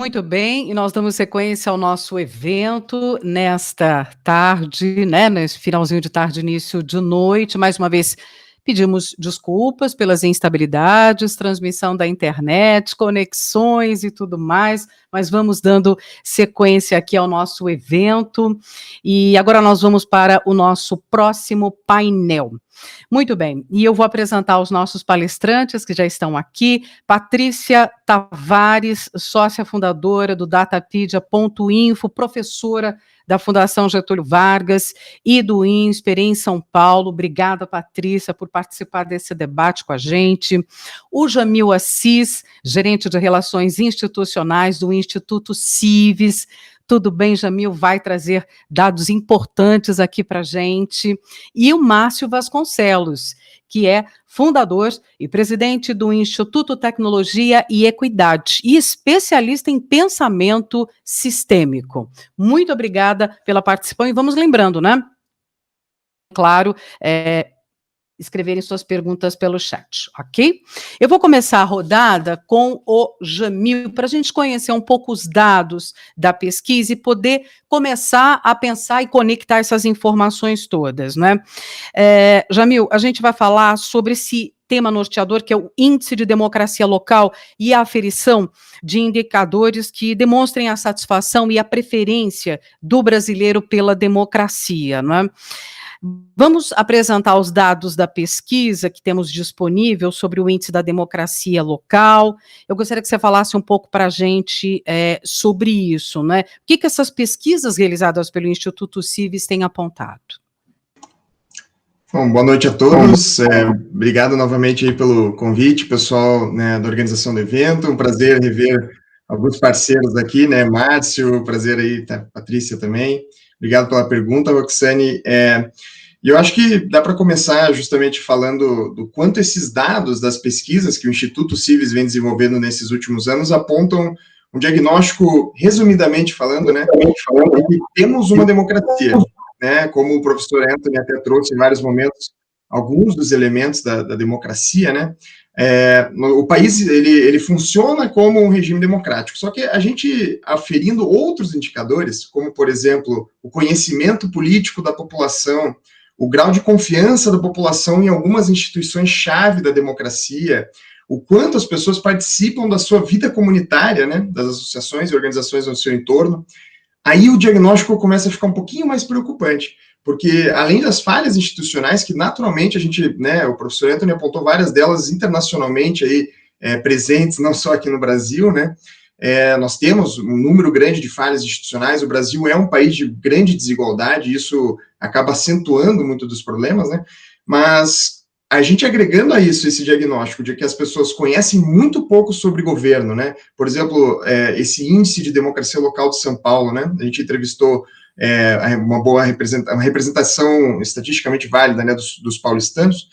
Muito bem, e nós damos sequência ao nosso evento nesta tarde, né, nesse finalzinho de tarde, início de noite. Mais uma vez, pedimos desculpas pelas instabilidades, transmissão da internet, conexões e tudo mais, mas vamos dando sequência aqui ao nosso evento. E agora nós vamos para o nosso próximo painel. Muito bem, e eu vou apresentar os nossos palestrantes que já estão aqui. Patrícia Tavares, sócia fundadora do Datapedia.info, professora da Fundação Getúlio Vargas e do INSPER em São Paulo. Obrigada, Patrícia, por participar desse debate com a gente. O Jamil Assis, gerente de Relações Institucionais do Instituto Cives. Tudo bem, Jamil? Vai trazer dados importantes aqui para a gente. E o Márcio Vasconcelos, que é fundador e presidente do Instituto Tecnologia e Equidade e especialista em pensamento sistêmico. Muito obrigada pela participação e vamos lembrando, né? Claro, escreverem suas perguntas pelo chat, ok? Eu vou começar a rodada com o Jamil, para a gente conhecer um pouco os dados da pesquisa e poder começar a pensar e conectar essas informações todas, né? Jamil, a gente vai falar sobre esse tema norteador, que é o Índice de Democracia Local e a aferição de indicadores que demonstrem a satisfação e a preferência do brasileiro pela democracia, não é? Vamos apresentar os dados da pesquisa que temos disponível sobre o índice da democracia local. Eu gostaria que você falasse um pouco para a gente sobre isso, né? O que essas pesquisas realizadas pelo Instituto Cives têm apontado? Bom, boa noite a todos. Obrigado novamente aí pelo convite, pessoal, né, da organização do evento. Um prazer rever alguns parceiros aqui, né? Márcio, prazer aí, tá, Patrícia também. Obrigado pela pergunta, Roxane. E eu acho que dá para começar justamente falando do quanto esses dados das pesquisas que o Instituto Cives vem desenvolvendo nesses últimos anos apontam um diagnóstico, resumidamente falando, né, que temos uma democracia, né, como o professor Anthony até trouxe em vários momentos, alguns dos elementos da democracia, né, o país, ele funciona como um regime democrático, só que a gente, aferindo outros indicadores, como, por exemplo, o conhecimento político da população, o grau de confiança da população em algumas instituições-chave da democracia, o quanto as pessoas participam da sua vida comunitária, né, das associações e organizações no seu entorno, aí o diagnóstico começa a ficar um pouquinho mais preocupante, porque além das falhas institucionais, que naturalmente a gente, né, o professor Anthony apontou várias delas internacionalmente aí, presentes, não só aqui no Brasil, né, nós temos um número grande de falhas institucionais, o Brasil é um país de grande desigualdade, isso acaba acentuando muito dos problemas, né, mas a gente agregando a isso esse diagnóstico de que as pessoas conhecem muito pouco sobre governo, né, por exemplo, esse índice de democracia local de São Paulo, né, a gente entrevistou uma representação estatisticamente válida, né, dos paulistanos,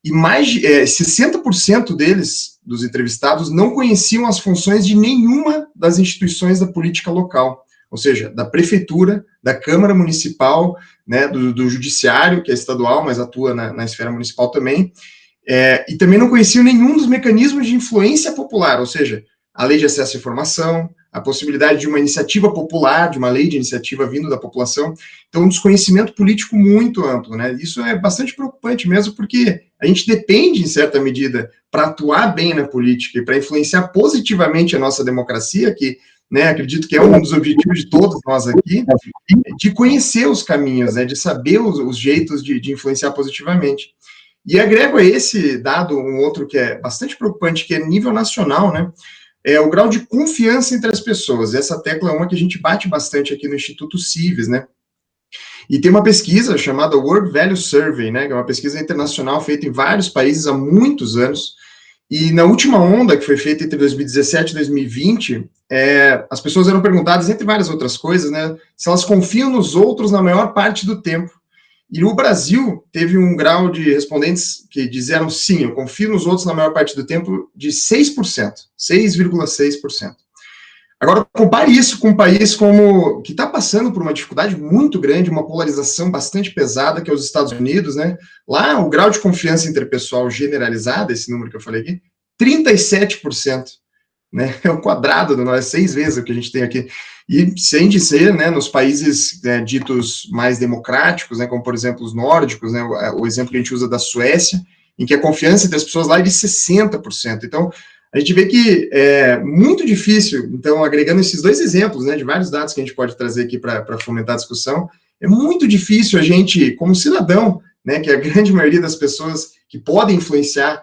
e mais de 60% deles, dos entrevistados, não conheciam as funções de nenhuma das instituições da política local, ou seja, da prefeitura, da Câmara Municipal, né, do Judiciário, que é estadual, mas atua na esfera municipal também, e também não conheciam nenhum dos mecanismos de influência popular, ou seja, a lei de acesso à informação, a possibilidade de uma iniciativa popular, de uma lei de iniciativa vindo da população, então um desconhecimento político muito amplo, né, isso é bastante preocupante mesmo, porque a gente depende, em certa medida, para atuar bem na política e para influenciar positivamente a nossa democracia, que, né, acredito que é um dos objetivos de todos nós aqui, de conhecer os caminhos, né, de saber os jeitos de influenciar positivamente. E agrego a esse dado um outro que é bastante preocupante, que é nível nacional, né, é o grau de confiança entre as pessoas. Essa tecla é uma que a gente bate bastante aqui no Instituto Cives, né, e tem uma pesquisa chamada World Value Survey, né, que é uma pesquisa internacional feita em vários países há muitos anos, e na última onda, que foi feita entre 2017 e 2020, as pessoas eram perguntadas, entre várias outras coisas, né, se elas confiam nos outros na maior parte do tempo. E o Brasil teve um grau de respondentes que disseram sim, eu confio nos outros na maior parte do tempo, de 6%, 6,6%. Agora, compare isso com um país que está passando por uma dificuldade muito grande, uma polarização bastante pesada, que é os Estados Unidos, né? Lá, o grau de confiança interpessoal generalizada, esse número que eu falei aqui, 37%. né? É o quadrado do nosso, é 6 vezes o que a gente tem aqui. E sem dizer, né, nos países ditos mais democráticos, né, como por exemplo os nórdicos, né, o exemplo que a gente usa da Suécia, em que a confiança entre as pessoas lá é de 60%. Então, a gente vê que é muito difícil, então, agregando esses dois exemplos, né, de vários dados que a gente pode trazer aqui para fomentar a discussão, é muito difícil a gente, como cidadão, né, que a grande maioria das pessoas que podem influenciar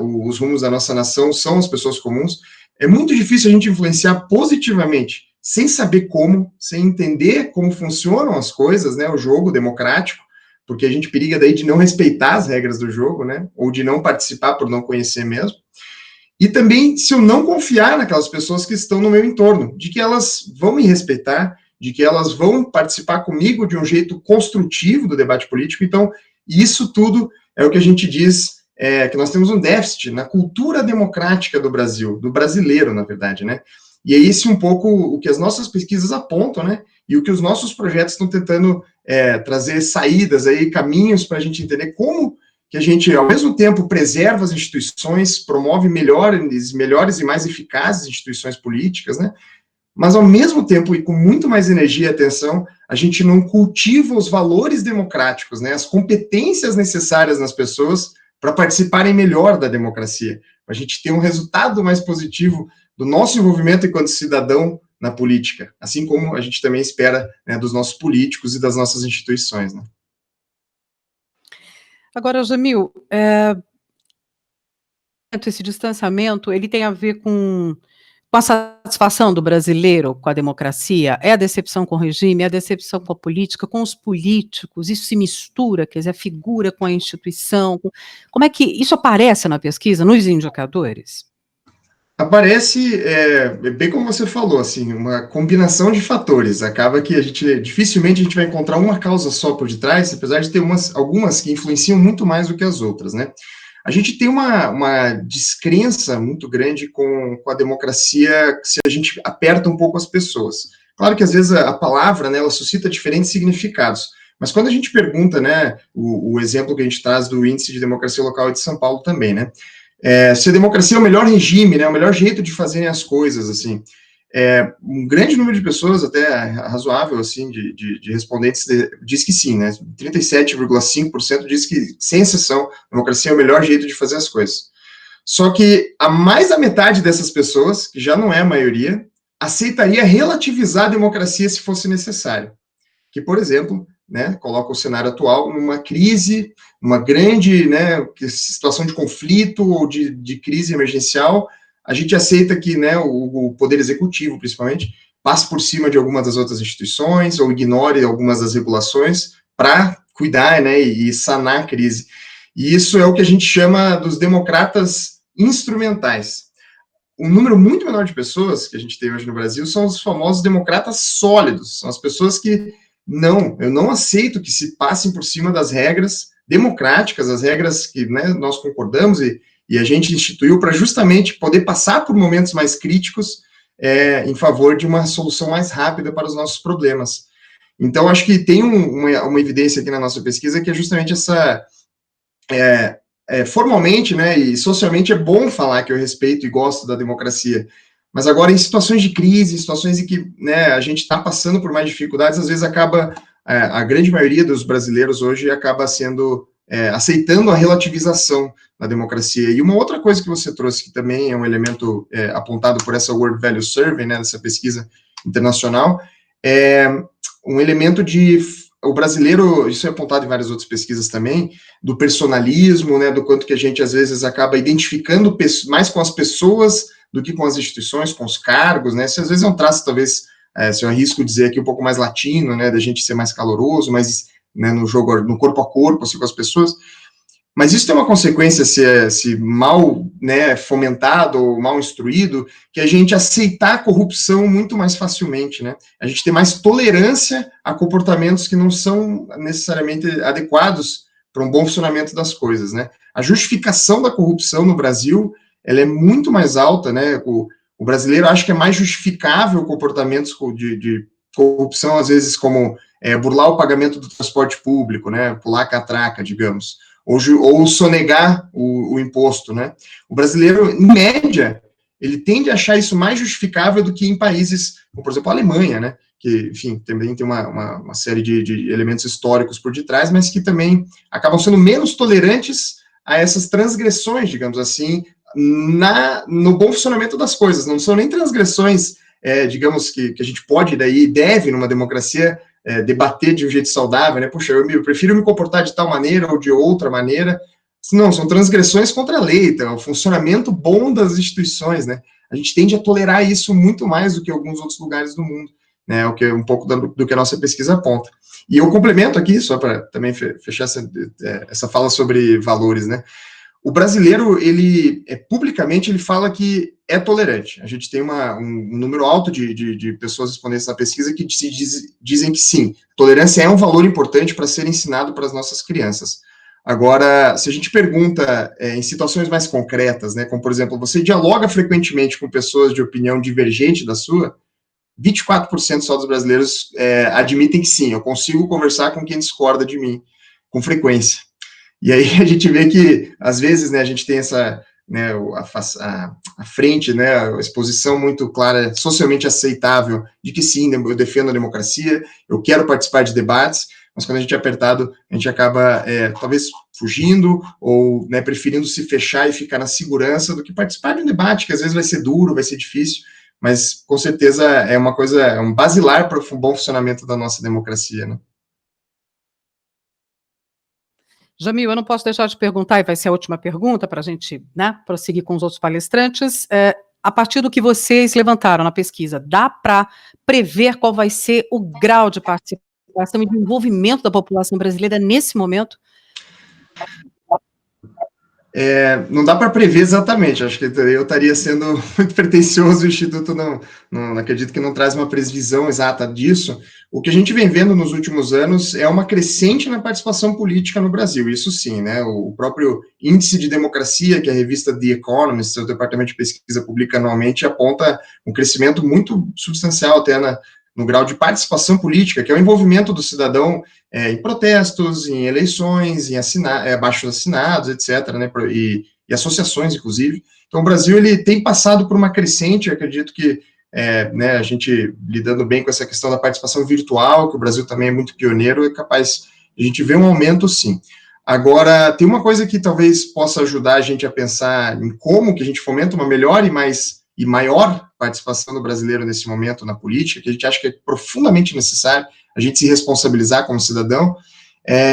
os rumos da nossa nação são as pessoas comuns, é muito difícil a gente influenciar positivamente, sem saber como, sem entender como funcionam as coisas, né, o jogo democrático, porque a gente periga daí de não respeitar as regras do jogo, né, ou de não participar por não conhecer mesmo. E também se eu não confiar naquelas pessoas que estão no meu entorno, de que elas vão me respeitar, de que elas vão participar comigo de um jeito construtivo do debate político. Então, isso tudo é o que a gente diz, que nós temos um déficit na cultura democrática do Brasil, do brasileiro, na verdade, né? E é esse um pouco o que as nossas pesquisas apontam, né? E o que os nossos projetos estão tentando trazer saídas aí, caminhos para a gente entender como que a gente, ao mesmo tempo, preserva as instituições, promove melhores e mais eficazes instituições políticas, né? Mas, ao mesmo tempo, e com muito mais energia e atenção, a gente não cultiva os valores democráticos, né? As competências necessárias nas pessoas para participarem melhor da democracia. A gente ter um resultado mais positivo do nosso envolvimento enquanto cidadão na política, assim como a gente também espera, né, dos nossos políticos e das nossas instituições, né? Agora, Jamil, esse distanciamento, ele tem a ver com a satisfação do brasileiro com a democracia? É a decepção com o regime, é a decepção com a política, com os políticos? Isso se mistura, quer dizer, a figura com a instituição? Como é que isso aparece na pesquisa, nos indicadores? Aparece, bem como você falou, assim, uma combinação de fatores. Acaba que dificilmente a gente vai encontrar uma causa só por detrás, apesar de ter algumas que influenciam muito mais do que as outras, né? A gente tem uma descrença muito grande com a democracia se a gente aperta um pouco as pessoas. Claro que às vezes a palavra, né, ela suscita diferentes significados, mas quando a gente pergunta, né, o exemplo que a gente traz do Índice de Democracia Local de São Paulo também, né, se a democracia é o melhor regime, né, o melhor jeito de fazerem as coisas, assim, um grande número de pessoas, até razoável, assim, de respondentes, diz que sim, né, 37,5% diz que, sem exceção, a democracia é o melhor jeito de fazer as coisas. Só que a mais da metade dessas pessoas, que já não é a maioria, aceitaria relativizar a democracia se fosse necessário. Que, por exemplo, né, coloca o cenário atual numa crise, uma grande, né, situação de conflito ou de crise emergencial, a gente aceita que, né, o poder executivo, principalmente, passe por cima de algumas das outras instituições ou ignore algumas das regulações para cuidar, né, e sanar a crise. E isso é o que a gente chama dos democratas instrumentais. Um número muito menor de pessoas que a gente tem hoje no Brasil são os famosos democratas sólidos, são as pessoas que eu não aceito que se passem por cima das regras democráticas, as regras que, né, nós concordamos e a gente instituiu para justamente poder passar por momentos mais críticos em favor de uma solução mais rápida para os nossos problemas. Então, acho que tem uma evidência aqui na nossa pesquisa que é justamente essa... formalmente, né, e socialmente é bom falar que eu respeito e gosto da democracia, mas agora, em situações de crise, situações em que, né, a gente está passando por mais dificuldades, às vezes acaba, a grande maioria dos brasileiros hoje acaba aceitando a relativização da democracia. E uma outra coisa que você trouxe, que também é um elemento apontado por essa World Value Survey, né, dessa pesquisa internacional, é um elemento o brasileiro, isso é apontado em várias outras pesquisas também, do personalismo, né, do quanto que a gente, às vezes, acaba identificando mais com as pessoas do que com as instituições, com os cargos, né, isso às vezes é um traço, talvez, se eu arrisco dizer aqui, um pouco mais latino, né, da gente ser mais caloroso, mais, né, no jogo, no corpo a corpo, assim, com as pessoas, mas isso tem uma consequência, se mal, né, fomentado ou mal instruído, que a gente aceitar a corrupção muito mais facilmente, né? A gente tem mais tolerância a comportamentos que não são necessariamente adequados para um bom funcionamento das coisas, né? A justificação da corrupção no Brasil, ela é muito mais alta, né? O brasileiro acha que é mais justificável comportamentos de corrupção, às vezes, como burlar o pagamento do transporte público, né? Pular a catraca, digamos, ou sonegar o imposto, né? O brasileiro, em média, ele tende a achar isso mais justificável do que em países, como, por exemplo, a Alemanha, né, que, enfim, também tem uma série de elementos históricos por detrás, mas que também acabam sendo menos tolerantes a essas transgressões, digamos assim, no bom funcionamento das coisas. Não são nem transgressões, digamos, que a gente pode, daí, deve, numa democracia, debater de um jeito saudável, né? Puxa, eu prefiro me comportar de tal maneira ou de outra maneira. Não, são transgressões contra a lei, então, o funcionamento bom das instituições, né? A gente tende a tolerar isso muito mais do que alguns outros lugares do mundo, né? O que é um pouco do que a nossa pesquisa aponta. E eu complemento aqui, só para também fechar essa fala sobre valores, né? O brasileiro, ele, publicamente, ele fala que é tolerante. A gente tem um número alto de pessoas respondentes na pesquisa que dizem que sim, tolerância é um valor importante para ser ensinado para as nossas crianças. Agora, se a gente pergunta em situações mais concretas, né, como, por exemplo, você dialoga frequentemente com pessoas de opinião divergente da sua, 24% só dos brasileiros admitem que sim, eu consigo conversar com quem discorda de mim com frequência. E aí a gente vê que, às vezes, né, a gente tem essa, né, a frente, né, a exposição muito clara, socialmente aceitável, de que sim, eu defendo a democracia, eu quero participar de debates, mas quando a gente é apertado, a gente acaba, talvez, fugindo, ou, né, preferindo se fechar e ficar na segurança do que participar de um debate, que às vezes vai ser duro, vai ser difícil, mas, com certeza, é um basilar para o bom funcionamento da nossa democracia, né? Jamil, eu não posso deixar de perguntar, e vai ser a última pergunta para a gente, né, prosseguir com os outros palestrantes. A partir do que vocês levantaram na pesquisa, dá para prever qual vai ser o grau de participação e de envolvimento da população brasileira nesse momento? Não dá para prever exatamente, acho que eu estaria sendo muito pretensioso, o Instituto não acredito que não traz uma previsão exata disso. O que a gente vem vendo nos últimos anos é uma crescente na participação política no Brasil, isso sim, né? O próprio Índice de Democracia, que a revista The Economist, seu departamento de pesquisa, publica anualmente, aponta um crescimento muito substancial até no grau de participação política, que é o envolvimento do cidadão em protestos, em eleições, em abaixos assinados, etc., né, e associações, inclusive. Então, o Brasil ele tem passado por uma crescente, eu acredito que né, a gente lidando bem com essa questão da participação virtual, que o Brasil também é muito pioneiro, é capaz de a gente ver um aumento, sim. Agora, tem uma coisa que talvez possa ajudar a gente a pensar em como que a gente fomenta uma melhor e maior participação do brasileiro nesse momento na política, que a gente acha que é profundamente necessário a gente se responsabilizar como cidadão,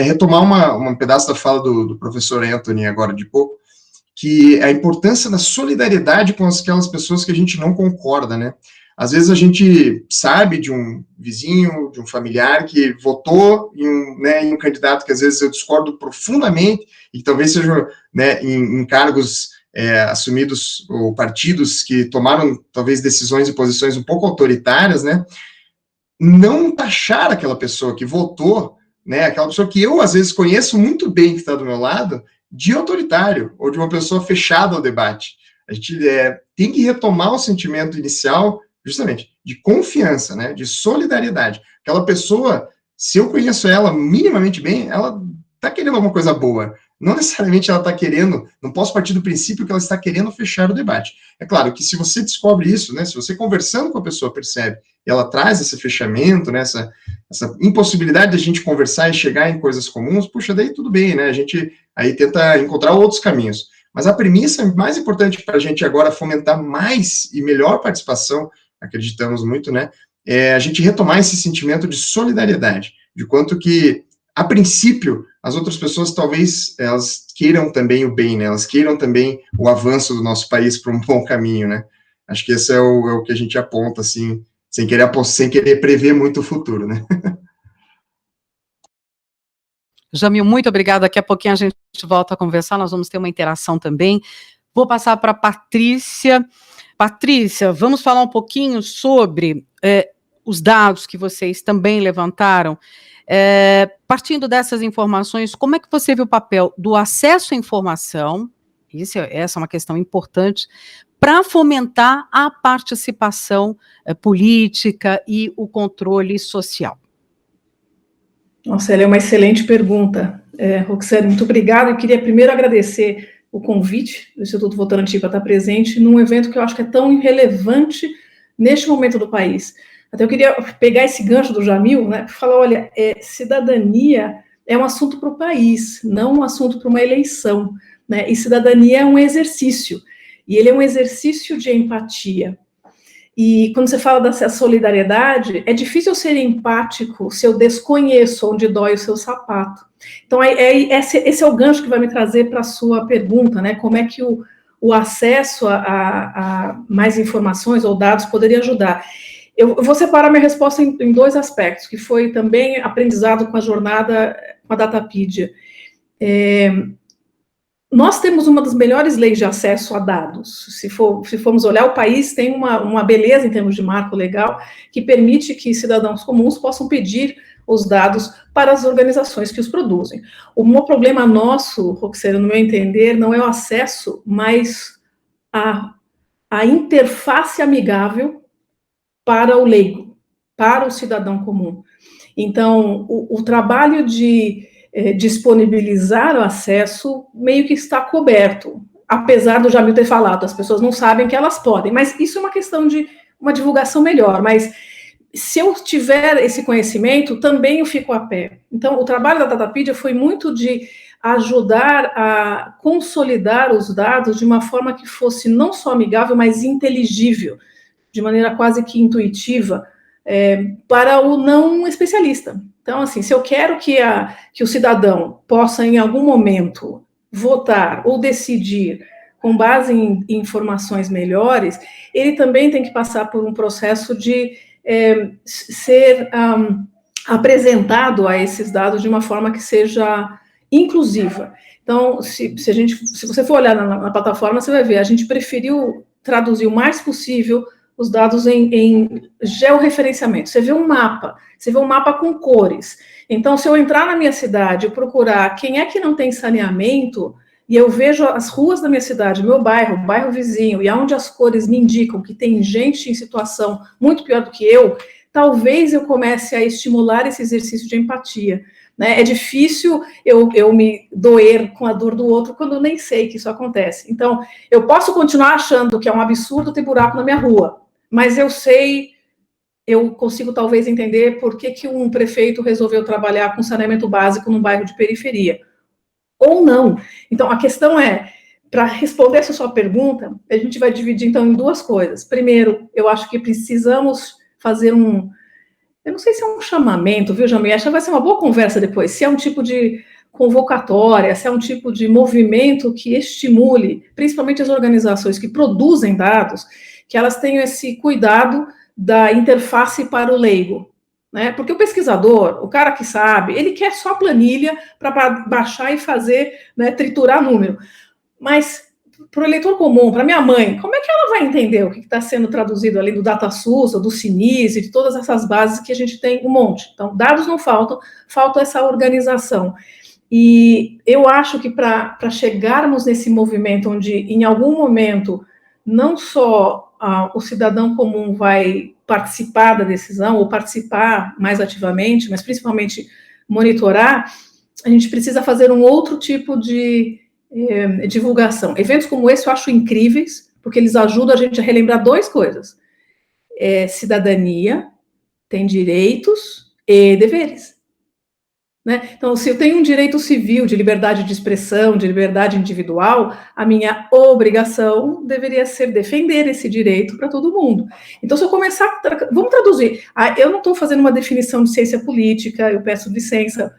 retomar um pedaço da fala do professor Anthony agora de pouco, que é a importância da solidariedade com aquelas pessoas que a gente não concorda, né? Às vezes a gente sabe de um vizinho, de um familiar que votou em um candidato que às vezes eu discordo profundamente e que talvez seja, né, em cargos assumidos ou partidos que tomaram talvez decisões e posições um pouco autoritárias, né? Não taxar aquela pessoa que votou, né, aquela pessoa que eu, às vezes, conheço muito bem que está do meu lado, de autoritário, ou de uma pessoa fechada ao debate. A gente tem que retomar o sentimento inicial, justamente, de confiança, né, de solidariedade. Aquela pessoa, se eu conheço ela minimamente bem, ela está querendo alguma coisa boa. Não necessariamente ela está querendo, não posso partir do princípio que ela está querendo fechar o debate. É claro que se você descobre isso, né, se você conversando com a pessoa percebe, e ela traz esse fechamento, né, essa impossibilidade de a gente conversar e chegar em coisas comuns, puxa, daí tudo bem, né, a gente aí tenta encontrar outros caminhos. Mas a premissa mais importante para a gente agora fomentar mais e melhor participação, acreditamos muito, né, é a gente retomar esse sentimento de solidariedade, de quanto que, a princípio, as outras pessoas talvez elas queiram também o bem, né, elas queiram também o avanço do nosso país para um bom caminho, né. Acho que esse é o que a gente aponta, assim, sem querer prever muito o futuro, né? Jamil, muito obrigada. Daqui a pouquinho a gente volta a conversar, nós vamos ter uma interação também. Vou passar para a Patrícia. Patrícia, vamos falar um pouquinho sobre os dados que vocês também levantaram. Partindo dessas informações, como é que você vê o papel do acesso à informação, essa é uma questão importante, para fomentar a participação política e o controle social? Nossa, ela é uma excelente pergunta, Roxane, muito obrigada. Eu queria primeiro agradecer o convite do Instituto Votorantim para estar presente num evento que eu acho que é tão relevante neste momento do país. Até eu queria pegar esse gancho do Jamil, né, para falar, olha, cidadania é um assunto para o país, não um assunto para uma eleição, né, e cidadania é um exercício, e ele é um exercício de empatia. E quando você fala dessa solidariedade, é difícil ser empático se eu desconheço onde dói o seu sapato. Então, esse é o gancho que vai me trazer para a sua pergunta, né? Como é que o acesso a mais informações ou dados poderia ajudar? Eu vou separar minha resposta em dois aspectos, que foi também aprendizado com a jornada com a Datapedia. Nós temos uma das melhores leis de acesso a dados. Se formos olhar, o país tem uma beleza em termos de marco legal que permite que cidadãos comuns possam pedir os dados para as organizações que os produzem. O maior problema nosso, Roxana, no meu entender, não é o acesso, mas a interface amigável para o leigo, para o cidadão comum. Então, o trabalho de disponibilizar o acesso meio que está coberto, apesar do Jamil ter falado, as pessoas não sabem que elas podem, mas isso é uma questão de uma divulgação melhor, mas se eu tiver esse conhecimento, também eu fico a pé. Então, o trabalho da Datapedia foi muito de ajudar a consolidar os dados de uma forma que fosse não só amigável, mas inteligível, de maneira quase que intuitiva, para o não especialista. Então, assim, se eu quero que o cidadão possa, em algum momento, votar ou decidir com base em informações melhores, ele também tem que passar por um processo de ser apresentado a esses dados de uma forma que seja inclusiva. Então, se você for olhar na plataforma, você vai ver, a gente preferiu traduzir o mais possível os dados em georreferenciamento. Você vê um mapa com cores. Então, se eu entrar na minha cidade e procurar quem é que não tem saneamento, e eu vejo as ruas da minha cidade, meu bairro, o bairro vizinho, e aonde as cores me indicam que tem gente em situação muito pior do que eu, talvez eu comece a estimular esse exercício de empatia. Né? É difícil eu me doer com a dor do outro quando eu nem sei que isso acontece. Então, eu posso continuar achando que é um absurdo ter buraco na minha rua, mas eu consigo talvez entender por que um prefeito resolveu trabalhar com saneamento básico num bairro de periferia. Ou não. Então, a questão para responder essa sua pergunta, a gente vai dividir, então, em duas coisas. Primeiro, eu acho que precisamos fazer eu não sei se é um chamamento, viu, Jamil? Acho que vai ser uma boa conversa depois, se é um tipo de convocatória, se é um tipo de movimento que estimule, principalmente as organizações que produzem dados, que elas tenham esse cuidado da interface para o leigo. Né? Porque o pesquisador, o cara que sabe, ele quer só a planilha para baixar e fazer, né, triturar número. Mas para o eleitor comum, para minha mãe, como é que ela vai entender o que está sendo traduzido ali do DataSUS, ou do CINIS, e de todas essas bases que a gente tem um monte? Então, dados não faltam, falta essa organização. E eu acho que para chegarmos nesse movimento onde, em algum momento, não só o cidadão comum vai participar da decisão, ou participar mais ativamente, mas principalmente monitorar, a gente precisa fazer um outro tipo de divulgação. Eventos como esse eu acho incríveis, porque eles ajudam a gente a relembrar duas coisas. Cidadania tem direitos e deveres. Né? Então, se eu tenho um direito civil de liberdade de expressão, de liberdade individual, a minha obrigação deveria ser defender esse direito para todo mundo. Então, se eu começar... Vamos traduzir. Eu não estou fazendo uma definição de ciência política, eu peço licença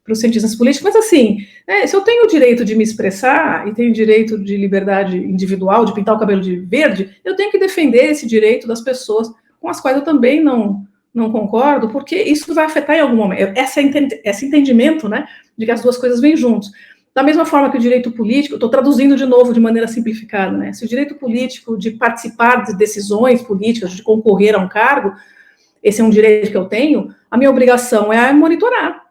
para os cientistas políticos, mas assim, se eu tenho o direito de me expressar e tenho o direito de liberdade individual, de pintar o cabelo de verde, eu tenho que defender esse direito das pessoas com as quais eu também não concordo, porque isso vai afetar em algum momento. Esse entendimento, né, de que as duas coisas vêm juntos. Da mesma forma que o direito político, estou traduzindo de novo de maneira simplificada, né, se o direito político de participar de decisões políticas, de concorrer a um cargo, esse é um direito que eu tenho, a minha obrigação é monitorar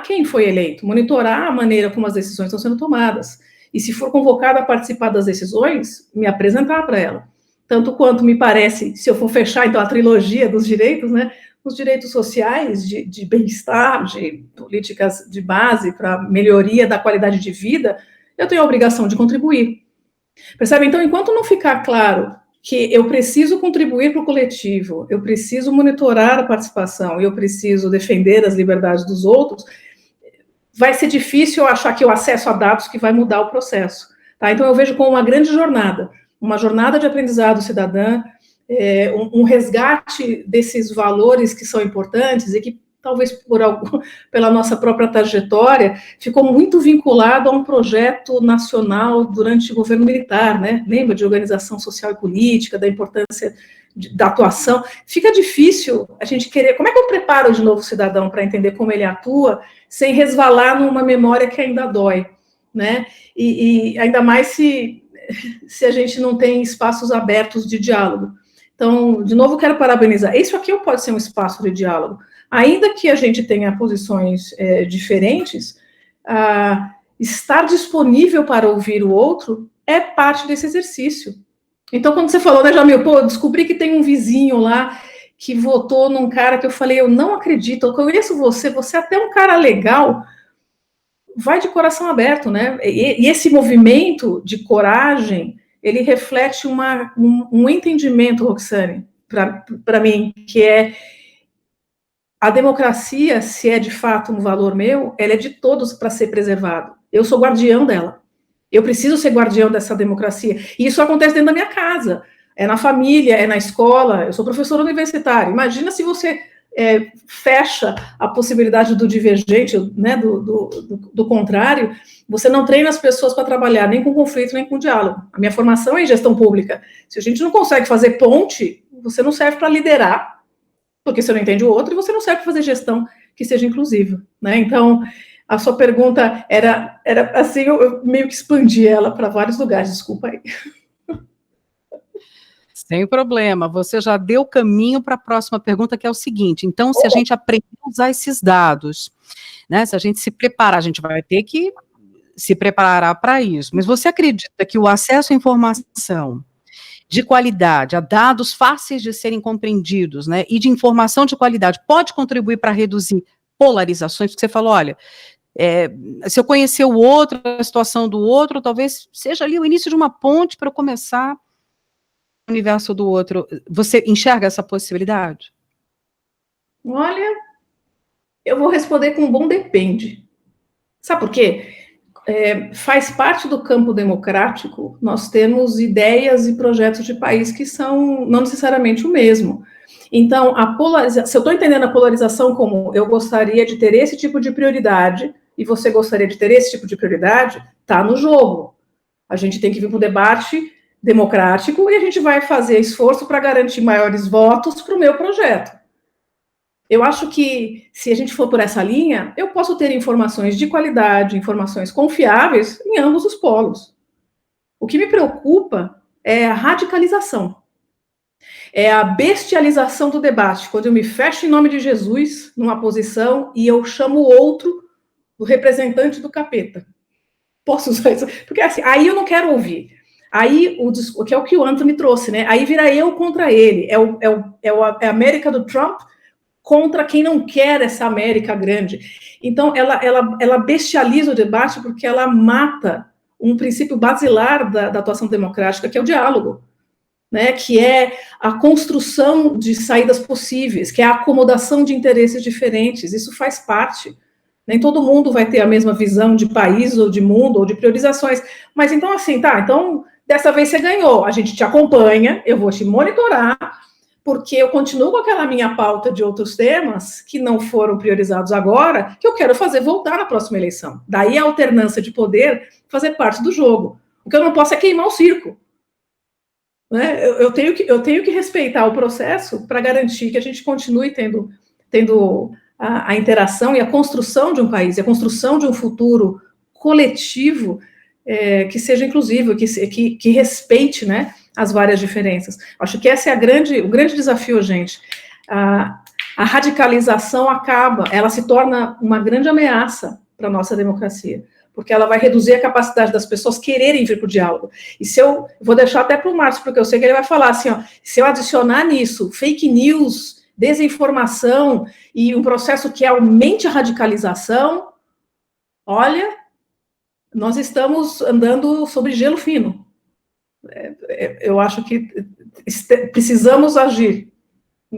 quem foi eleito, monitorar a maneira como as decisões estão sendo tomadas. E se for convocado a participar das decisões, me apresentar para ela. Tanto quanto me parece, se eu for fechar, então, a trilogia dos direitos, né, os direitos sociais, de bem-estar, de políticas de base para melhoria da qualidade de vida, eu tenho a obrigação de contribuir. Percebe? Então, enquanto não ficar claro que eu preciso contribuir para o coletivo, eu preciso monitorar a participação e eu preciso defender as liberdades dos outros, vai ser difícil eu achar que o acesso a dados que vai mudar o processo. Tá? Então, eu vejo como uma jornada de aprendizado cidadã, um resgate desses valores que são importantes e que, talvez pela nossa própria trajetória, ficou muito vinculado a um projeto nacional durante o governo militar, né? Lembra de organização social e política, da importância da atuação. Fica difícil a gente querer... Como é que eu preparo de novo o cidadão para entender como ele atua, sem resvalar numa memória que ainda dói, né? E ainda mais se a gente não tem espaços abertos de diálogo. Então, de novo, quero parabenizar. Isso aqui pode ser um espaço de diálogo. Ainda que a gente tenha posições diferentes, estar disponível para ouvir o outro é parte desse exercício. Então, quando você falou, né, Jamil, descobri que tem um vizinho lá que votou num cara que eu falei, eu não acredito, eu conheço você é até um cara legal, vai de coração aberto, né? E esse movimento de coragem, ele reflete um entendimento, Roxane, para mim, que é a democracia, se é de fato um valor meu, ela é de todos para ser preservado. Eu sou guardião dela. Eu preciso ser guardião dessa democracia. E isso acontece dentro da minha casa, é na família, é na escola. Eu sou professora universitária. Imagina se você fecha a possibilidade do divergente, né, do contrário, você não treina as pessoas para trabalhar nem com conflito, nem com diálogo. A minha formação é em gestão pública. Se a gente não consegue fazer ponte, você não serve para liderar, porque você não entende o outro, e você não serve para fazer gestão que seja inclusiva, né? Então, a sua pergunta era assim, eu meio que expandi ela para vários lugares, desculpa aí. Sem problema, você já deu caminho para a próxima pergunta, que é o seguinte: então, se a gente aprender a usar esses dados, né, se a gente se preparar, a gente vai ter que se preparar para isso, mas você acredita que o acesso à informação de qualidade, a dados fáceis de serem compreendidos, né, e de informação de qualidade, pode contribuir para reduzir polarizações? Porque você falou, olha, se eu conhecer o outro, a situação do outro, talvez seja ali o início de uma ponte para eu começar o universo do outro. Você enxerga essa possibilidade? Olha, eu vou responder com um bom depende. Sabe por quê? Faz parte do campo democrático nós temos ideias e projetos de país que são não necessariamente o mesmo. Então, se eu estou entendendo a polarização como eu gostaria de ter esse tipo de prioridade e você gostaria de ter esse tipo de prioridade, está no jogo. A gente tem que vir para o debate democrático e a gente vai fazer esforço para garantir maiores votos para o meu projeto. Eu acho que, se a gente for por essa linha, eu posso ter informações de qualidade, informações confiáveis em ambos os polos. O que me preocupa é a radicalização, é a bestialização do debate, quando eu me fecho em nome de Jesus, numa posição, e eu chamo o outro do representante do capeta. Posso usar isso? Porque assim, aí eu não quero ouvir. Aí, que é o que o Anthony trouxe, né? Aí vira eu contra ele. É a América do Trump contra quem não quer essa América grande. Então, ela bestializa o debate porque ela mata um princípio basilar da atuação democrática, que é o diálogo, né, que é a construção de saídas possíveis, que é a acomodação de interesses diferentes. Isso faz parte. Nem todo mundo vai ter a mesma visão de país, ou de mundo, ou de priorizações. Mas, então, assim, tá, então, dessa vez você ganhou, a gente te acompanha, eu vou te monitorar, porque eu continuo com aquela minha pauta de outros temas que não foram priorizados agora, que eu quero fazer voltar na próxima eleição. Daí a alternância de poder fazer parte do jogo. O que eu não posso é queimar o circo. Né? Eu tenho que respeitar o processo para garantir que a gente continue tendo a interação e a construção de um país, a construção de um futuro coletivo que seja inclusivo, que respeite, né, as várias diferenças. Acho que esse é o grande desafio, gente. A radicalização ela se torna uma grande ameaça para a nossa democracia, porque ela vai reduzir a capacidade das pessoas quererem vir para o diálogo. E vou deixar até para o Márcio, porque eu sei que ele vai falar assim, ó, se eu adicionar nisso fake news, desinformação e um processo que aumente a radicalização, olha, nós estamos andando sobre gelo fino. Eu acho que precisamos agir.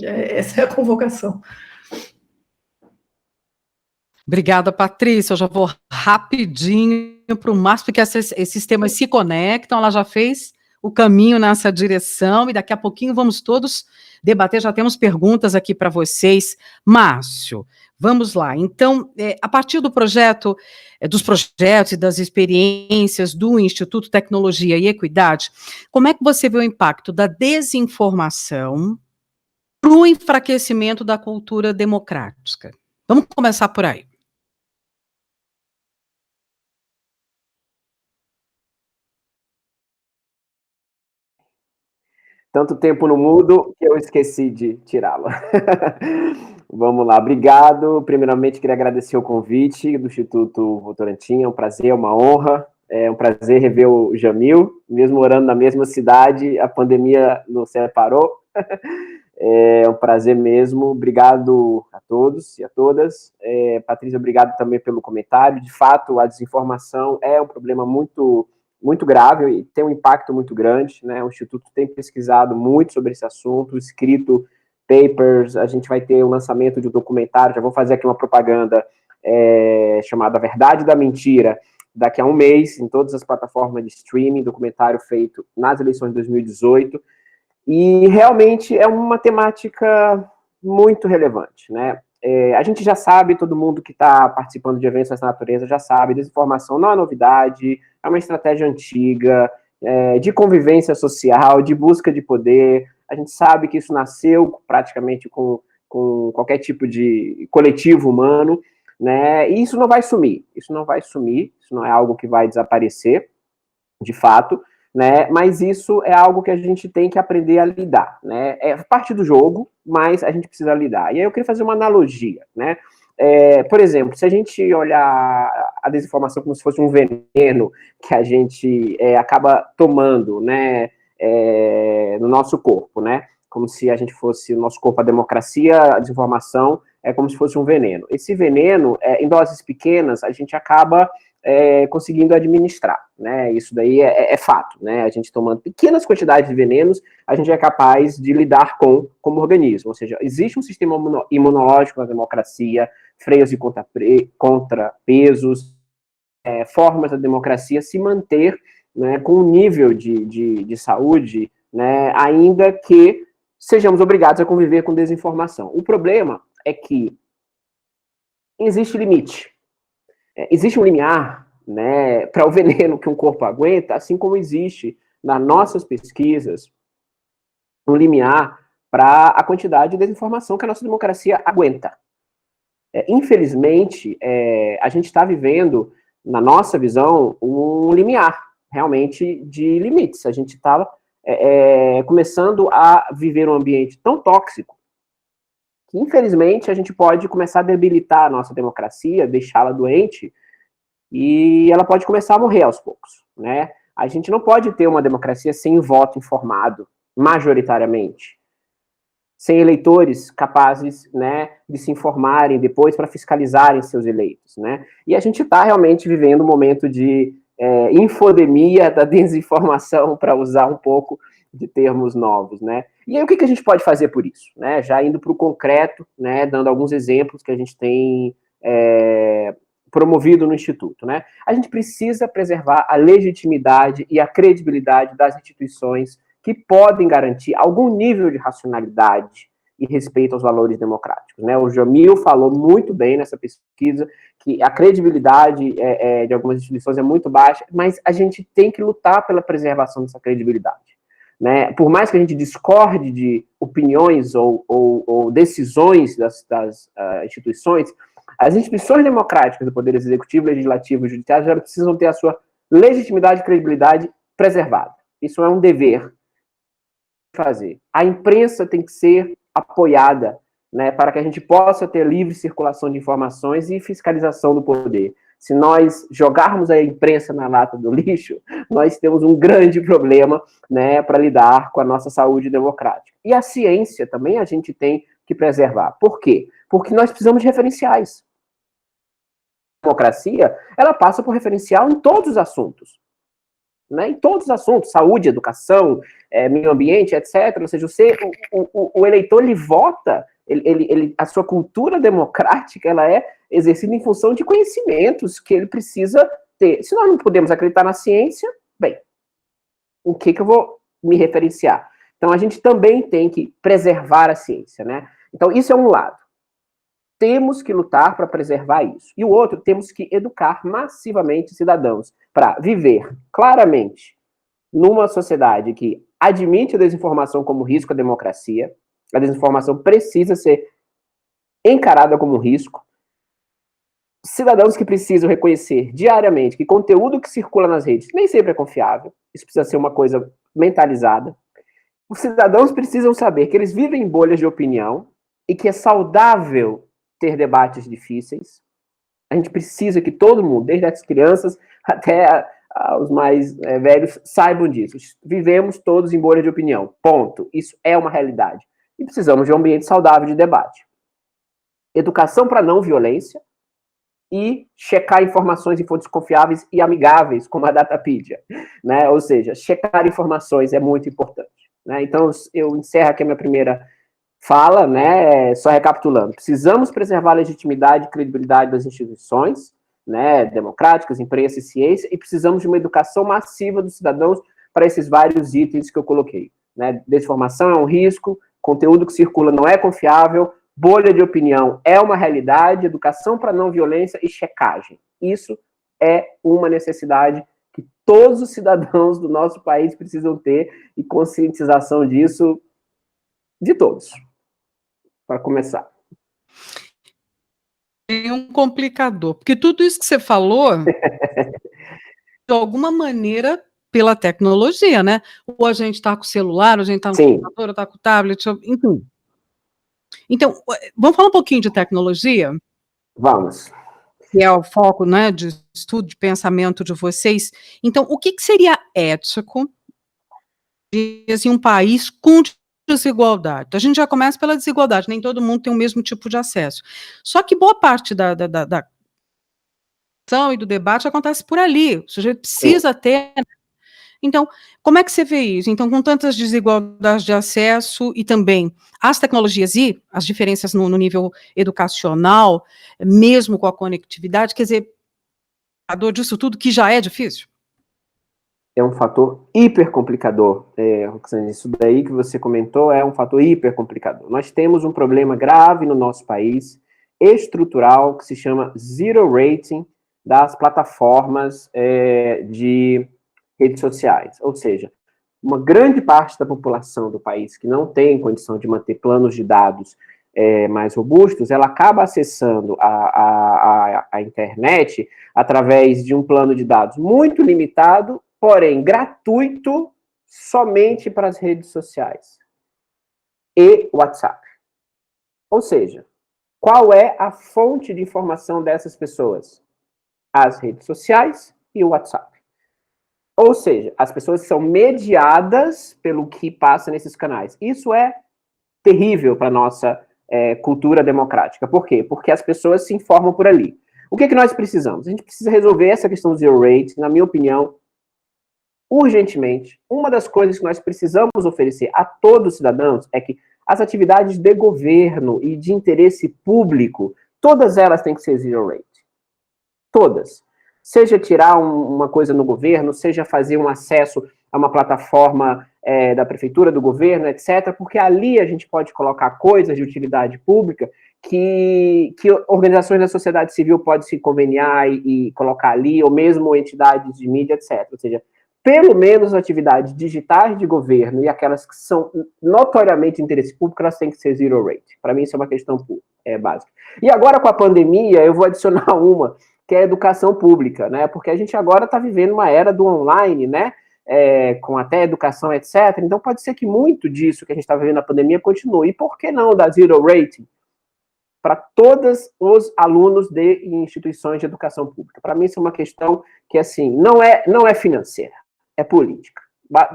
Essa é a convocação. Obrigada, Patrícia. Eu já vou rapidinho para o Márcio, porque esses temas se conectam. Ela já fez o caminho nessa direção e daqui a pouquinho vamos todos debater. Já temos perguntas aqui para vocês. Márcio, vamos lá. Então, a partir do projeto, dos projetos e das experiências do Instituto Tecnologia e Equidade, como é que você vê o impacto da desinformação para o enfraquecimento da cultura democrática? Vamos começar por aí. Tanto tempo no mudo que eu esqueci de tirá-lo. Vamos lá, obrigado. Primeiramente, queria agradecer o convite do Instituto Votorantim. É um prazer, é uma honra. É um prazer rever o Jamil, mesmo morando na mesma cidade, a pandemia nos separou. É um prazer mesmo. Obrigado a todos e a todas. Patrícia, obrigado também pelo comentário. De fato, a desinformação é um problema muito grave e tem um impacto muito grande, né? O Instituto tem pesquisado muito sobre esse assunto, escrito papers, a gente vai ter o lançamento de um documentário, já vou fazer aqui uma propaganda chamada Verdade da Mentira, daqui a um mês, em todas as plataformas de streaming, documentário feito nas eleições de 2018, e realmente é uma temática muito relevante, né? A gente já sabe, todo mundo que está participando de eventos dessa natureza já sabe, desinformação não é novidade, é uma estratégia antiga, de convivência social, de busca de poder. A gente sabe que isso nasceu praticamente com qualquer tipo de coletivo humano, né? E isso não vai sumir, isso não é algo que vai desaparecer, de fato, né? Mas isso é algo que a gente tem que aprender a lidar, né? É parte do jogo, mas a gente precisa lidar. E aí eu queria fazer uma analogia, né? Por exemplo, se a gente olhar a desinformação como se fosse um veneno que a gente acaba tomando, né, no nosso corpo, né? Como se a gente fosse, o nosso corpo, a democracia, a desinformação é como se fosse um veneno. Esse veneno, em doses pequenas, a gente acaba conseguindo administrar, né? Isso daí é fato, né? A gente tomando pequenas quantidades de venenos, a gente é capaz de lidar como organismo, ou seja, existe um sistema imunológico na democracia, freios e contrapesos, formas da democracia se manter, né, com um nível de saúde, né, ainda que sejamos obrigados a conviver com desinformação. O problema é que existe limite. Existe um limiar, né, para o veneno que um corpo aguenta, assim como existe nas nossas pesquisas um limiar para a quantidade de desinformação que a nossa democracia aguenta. Infelizmente, a gente está vivendo, na nossa visão, um limiar, realmente, de limites. A gente está começando a viver um ambiente tão tóxico que, infelizmente, a gente pode começar a debilitar a nossa democracia, deixá-la doente, e ela pode começar a morrer aos poucos, né? A gente não pode ter uma democracia sem voto informado, majoritariamente, sem eleitores capazes, né, de se informarem depois para fiscalizarem seus eleitos, né? E a gente está realmente vivendo um momento de infodemia da desinformação, para usar um pouco de termos novos, né? E aí o que a gente pode fazer por isso, né? Já indo para o concreto, né, dando alguns exemplos que a gente tem promovido no Instituto, né? A gente precisa preservar a legitimidade e a credibilidade das instituições que podem garantir algum nível de racionalidade e respeito aos valores democráticos, né? O Jamil falou muito bem nessa pesquisa que a credibilidade de algumas instituições é muito baixa, mas a gente tem que lutar pela preservação dessa credibilidade, né? Por mais que a gente discorde de opiniões ou decisões das instituições, as instituições democráticas do Poder Executivo, Legislativo e Judiciário já precisam ter a sua legitimidade e credibilidade preservada. Isso é um dever fazer. A imprensa tem que ser apoiada, né, para que a gente possa ter livre circulação de informações e fiscalização do poder. Se nós jogarmos a imprensa na lata do lixo, nós temos um grande problema, né, para lidar com a nossa saúde democrática. E a ciência também a gente tem que preservar. Por quê? Porque nós precisamos de referenciais. democracia, ela passa por referencial em todos os assuntos. Né? Em todos os assuntos, saúde, educação, meio ambiente, etc. Ou seja, o eleitor, ele vota, a sua cultura democrática, ela é exercida em função de conhecimentos que ele precisa ter. Se nós não podemos acreditar na ciência, bem, o que eu vou me referenciar? Então, a gente também tem que preservar a ciência, né? Então, isso é um lado. Temos que lutar para preservar isso. E o outro, temos que educar massivamente cidadãos para viver claramente numa sociedade que admite a desinformação como risco à democracia. A desinformação precisa ser encarada como um risco. Cidadãos que precisam reconhecer diariamente que conteúdo que circula nas redes nem sempre é confiável. Isso precisa ser uma coisa mentalizada. Os cidadãos precisam saber que eles vivem em bolhas de opinião e que é saudável ter debates difíceis. A gente precisa que todo mundo, desde as crianças até os mais velhos, saibam disso. Vivemos todos em bolha de opinião. Ponto. Isso é uma realidade. E precisamos de um ambiente saudável de debate. Educação para não violência e checar informações em fontes confiáveis e amigáveis, como a Datapedia. Né? Ou seja, checar informações é muito importante. Né? Então, eu encerro aqui a minha primeira fala, né, só recapitulando. Precisamos preservar a legitimidade e credibilidade das instituições, né, democráticas, imprensa e ciência, e precisamos de uma educação massiva dos cidadãos para esses vários itens que eu coloquei. Né? Desinformação é um risco, conteúdo que circula não é confiável, bolha de opinião é uma realidade, educação para não violência e checagem. Isso é uma necessidade que todos os cidadãos do nosso país precisam ter, e conscientização disso de todos. Para começar. Tem um complicador, porque tudo isso que você falou, de alguma maneira, pela tecnologia, né? Ou a gente está com o celular, ou a gente está no computador, ou está com o tablet, enfim. Então, vamos falar um pouquinho de tecnologia? Vamos. Que é o foco, né, de estudo, de pensamento de vocês. Então, o que seria ético em um país com desigualdade? A gente já começa pela desigualdade, nem todo mundo tem o mesmo tipo de acesso. Só que boa parte da e do debate acontece por ali, o sujeito precisa ter. Então, como é que você vê isso? Então, com tantas desigualdades de acesso e também as tecnologias e as diferenças no nível educacional, mesmo com a conectividade, quer dizer, a dor disso tudo que já é difícil? É um fator hiper complicador, Roxane. Isso daí que você comentou é um fator hiper complicador. Nós temos um problema grave no nosso país, estrutural, que se chama zero rating das plataformas de redes sociais. Ou seja, uma grande parte da população do país que não tem condição de manter planos de dados mais robustos, ela acaba acessando a internet através de um plano de dados muito limitado, porém gratuito, somente para as redes sociais e WhatsApp. Ou seja, qual é a fonte de informação dessas pessoas? As redes sociais e o WhatsApp. Ou seja, as pessoas são mediadas pelo que passa nesses canais. Isso é terrível para a nossa cultura democrática. Por quê? Porque as pessoas se informam por ali. O que nós precisamos? A gente precisa resolver essa questão do zero rate, na minha opinião, urgentemente. Uma das coisas que nós precisamos oferecer a todos os cidadãos é que as atividades de governo e de interesse público, todas elas têm que ser zero rate. Todas. Seja tirar uma coisa no governo, seja fazer um acesso a uma plataforma da prefeitura, do governo, etc., porque ali a gente pode colocar coisas de utilidade pública que organizações da sociedade civil podem se conveniar e colocar ali, ou mesmo entidades de mídia, etc. Ou seja, pelo menos atividades digitais de governo e aquelas que são notoriamente de interesse público, elas têm que ser zero rate. Para mim, isso é uma questão básica. E agora, com a pandemia, eu vou adicionar uma, que é a educação pública, né? Porque a gente agora está vivendo uma era do online, né? Com até educação, etc. Então, pode ser que muito disso que a gente está vivendo na pandemia continue. E por que não dar zero rating para todos os alunos de instituições de educação pública? Para mim, isso é uma questão que, assim, não é financeira, é política.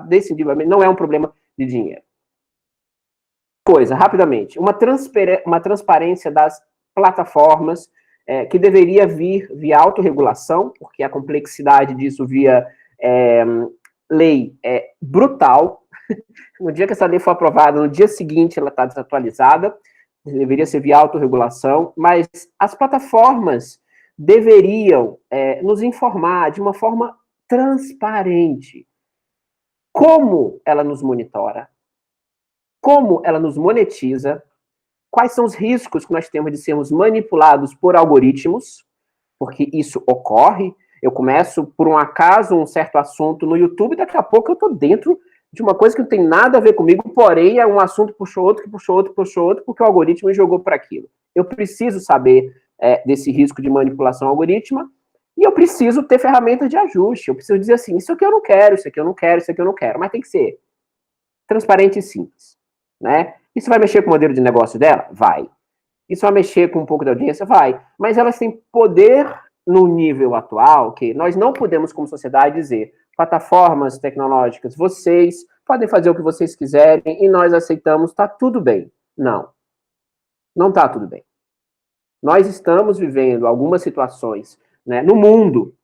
Decididamente, não é um problema de dinheiro. Rapidamente, uma transparência das plataformas que deveria vir via autorregulação, porque a complexidade disso via lei é brutal. No dia que essa lei for aprovada, no dia seguinte ela está desatualizada, deveria ser via autorregulação, mas as plataformas deveriam nos informar de uma forma transparente como ela nos monitora, como ela nos monetiza, quais são os riscos que nós temos de sermos manipulados por algoritmos, porque isso ocorre. Eu começo, por um acaso, um certo assunto no YouTube, daqui a pouco eu estou dentro de uma coisa que não tem nada a ver comigo, porém é um assunto puxou outro, que puxou outro, porque o algoritmo me jogou para aquilo. Eu preciso saber desse risco de manipulação algorítmica, e eu preciso ter ferramentas de ajuste. Eu preciso dizer assim, isso aqui eu não quero, isso aqui eu não quero, isso aqui eu não quero, mas tem que ser transparente e simples, né? Isso vai mexer com o modelo de negócio dela? Vai. Isso vai mexer com um pouco da audiência? Vai. Mas elas têm poder no nível atual, que nós não podemos, como sociedade, dizer plataformas tecnológicas, vocês podem fazer o que vocês quiserem e nós aceitamos, tá tudo bem. Não. Não tá tudo bem. Nós estamos vivendo algumas situações, né, no mundo,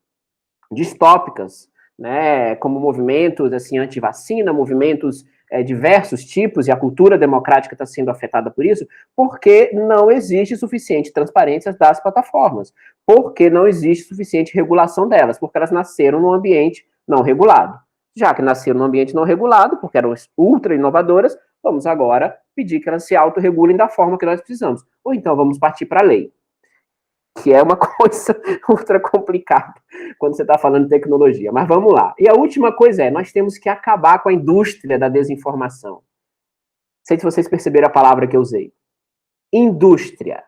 distópicas, né, como movimentos assim, anti-vacina, movimentos diversos tipos, e a cultura democrática está sendo afetada por isso, porque não existe suficiente transparência das plataformas, porque não existe suficiente regulação delas, porque elas nasceram num ambiente não regulado. Já que nasceram num ambiente não regulado, porque eram ultra inovadoras, vamos agora pedir que elas se autorregulem da forma que nós precisamos. Ou então vamos partir para a lei, que é uma coisa ultra complicada quando você está falando de tecnologia. Mas vamos lá. E a última coisa nós temos que acabar com a indústria da desinformação. Não sei se vocês perceberam a palavra que eu usei. Indústria.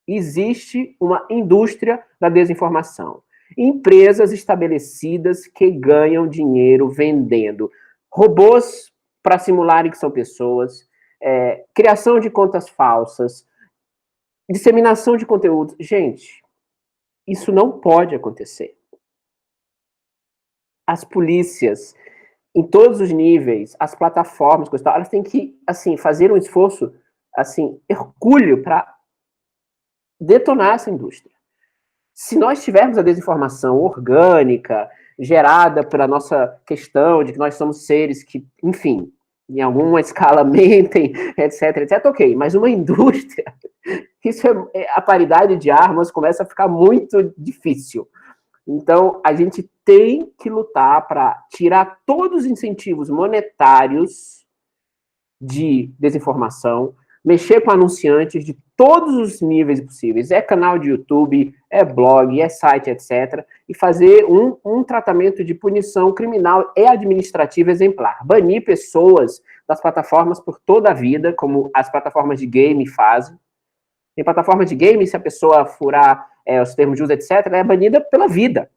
Existe uma indústria da desinformação. Empresas estabelecidas que ganham dinheiro vendendo robôs para simularem que são pessoas, criação de contas falsas, disseminação de conteúdo. Gente, isso não pode acontecer. As polícias, em todos os níveis, as plataformas, elas têm que, assim, fazer um esforço, assim, hercúleo para detonar essa indústria. Se nós tivermos a desinformação orgânica, gerada pela nossa questão de que nós somos seres que, enfim, em alguma escala mentem, etc, ok, mas uma indústria, isso a paridade de armas começa a ficar muito difícil. Então, a gente tem que lutar para tirar todos os incentivos monetários de desinformação, mexer com anunciantes de todos os níveis possíveis, canal de YouTube, blog, site, etc., e fazer um tratamento de punição criminal e administrativa exemplar. Banir pessoas das plataformas por toda a vida, como as plataformas de game fazem. Em plataforma de game, se a pessoa furar os termos de uso, etc., ela é banida pela vida.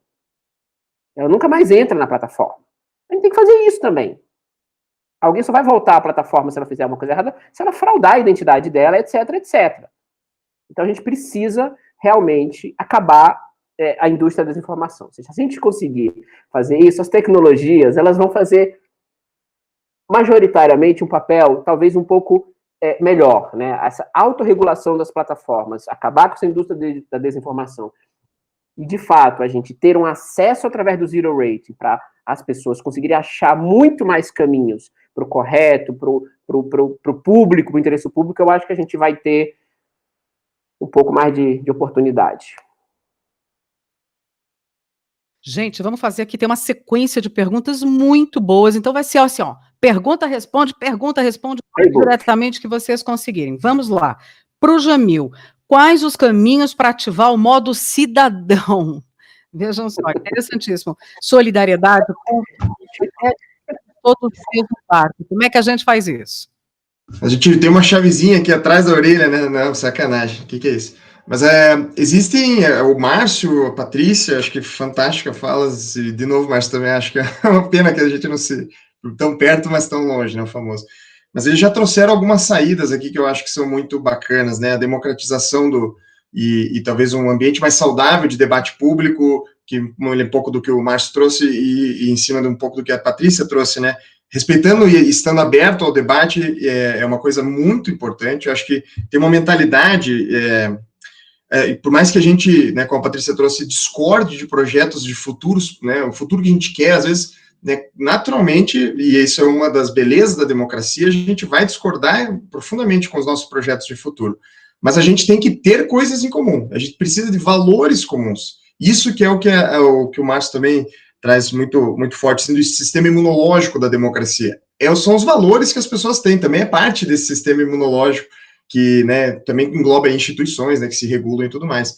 Ela nunca mais entra na plataforma. A gente tem que fazer isso também. Alguém só vai voltar à plataforma se ela fizer alguma coisa errada, se ela fraudar a identidade dela, etc, etc. Então a gente precisa realmente acabar a indústria da desinformação. Se a gente conseguir fazer isso, as tecnologias, elas vão fazer majoritariamente um papel, talvez um pouco melhor, né? Essa autorregulação das plataformas, acabar com essa indústria da desinformação e, de fato, a gente ter um acesso através do zero rating para as pessoas conseguirem achar muito mais caminhos para o correto, para o público, para o interesse público, eu acho que a gente vai ter um pouco mais de oportunidade. Gente, vamos fazer aqui, tem uma sequência de perguntas muito boas, então vai ser assim, ó, pergunta, responde, diretamente que vocês conseguirem. Vamos lá. Para o Jamil, quais os caminhos para ativar o modo cidadão? Vejam só, interessantíssimo. Solidariedade com todos os dias no parque. Como é que a gente faz isso? A gente tem uma chavezinha aqui atrás da orelha, né? Não, sacanagem. O que é isso? Mas existem o Márcio, a Patrícia, acho que fantástica falas, e de novo, Márcio, também acho que é uma pena que a gente não se tão perto, mas tão longe, né, o famoso. Mas eles já trouxeram algumas saídas aqui que eu acho que são muito bacanas, né? A democratização e talvez um ambiente mais saudável de debate público, que um pouco do que o Márcio trouxe e em cima de um pouco do que a Patrícia trouxe, né? Respeitando e estando aberto ao debate é uma coisa muito importante. Eu acho que tem uma mentalidade por mais que a gente, né, como a Patrícia trouxe, discorde de projetos de futuros, né, o futuro que a gente quer, às vezes, né, naturalmente, e isso é uma das belezas da democracia, a gente vai discordar profundamente com os nossos projetos de futuro. Mas a gente tem que ter coisas em comum, a gente precisa de valores comuns. Isso que é o que o Márcio também traz muito, muito forte, assim, do sistema imunológico da democracia. São os valores que as pessoas têm, também é parte desse sistema imunológico, que, né, também engloba instituições, né, que se regulam e tudo mais.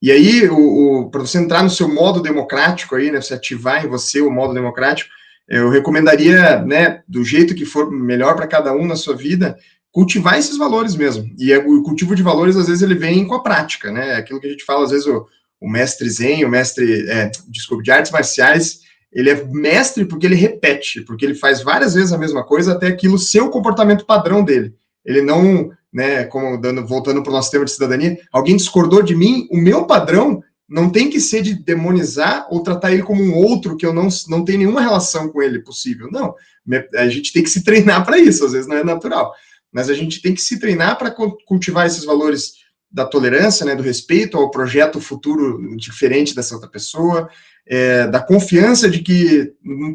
E aí, para você entrar no seu modo democrático aí, né, você ativar em você o modo democrático, eu recomendaria, né, do jeito que for melhor para cada um na sua vida, cultivar esses valores mesmo. E o cultivo de valores, às vezes, ele vem com a prática, né, aquilo que a gente fala, às vezes, o mestre Zen, de artes marciais, ele é mestre porque ele repete, porque ele faz várias vezes a mesma coisa até aquilo ser o comportamento padrão dele. Ele não, né, voltando para o nosso tema de cidadania, alguém discordou de mim, o meu padrão não tem que ser de demonizar ou tratar ele como um outro que eu não tenho nenhuma relação com ele possível. Não, a gente tem que se treinar para isso, às vezes não é natural, mas a gente tem que se treinar para cultivar esses valores da tolerância, né, do respeito ao projeto futuro diferente dessa outra pessoa, da confiança de que,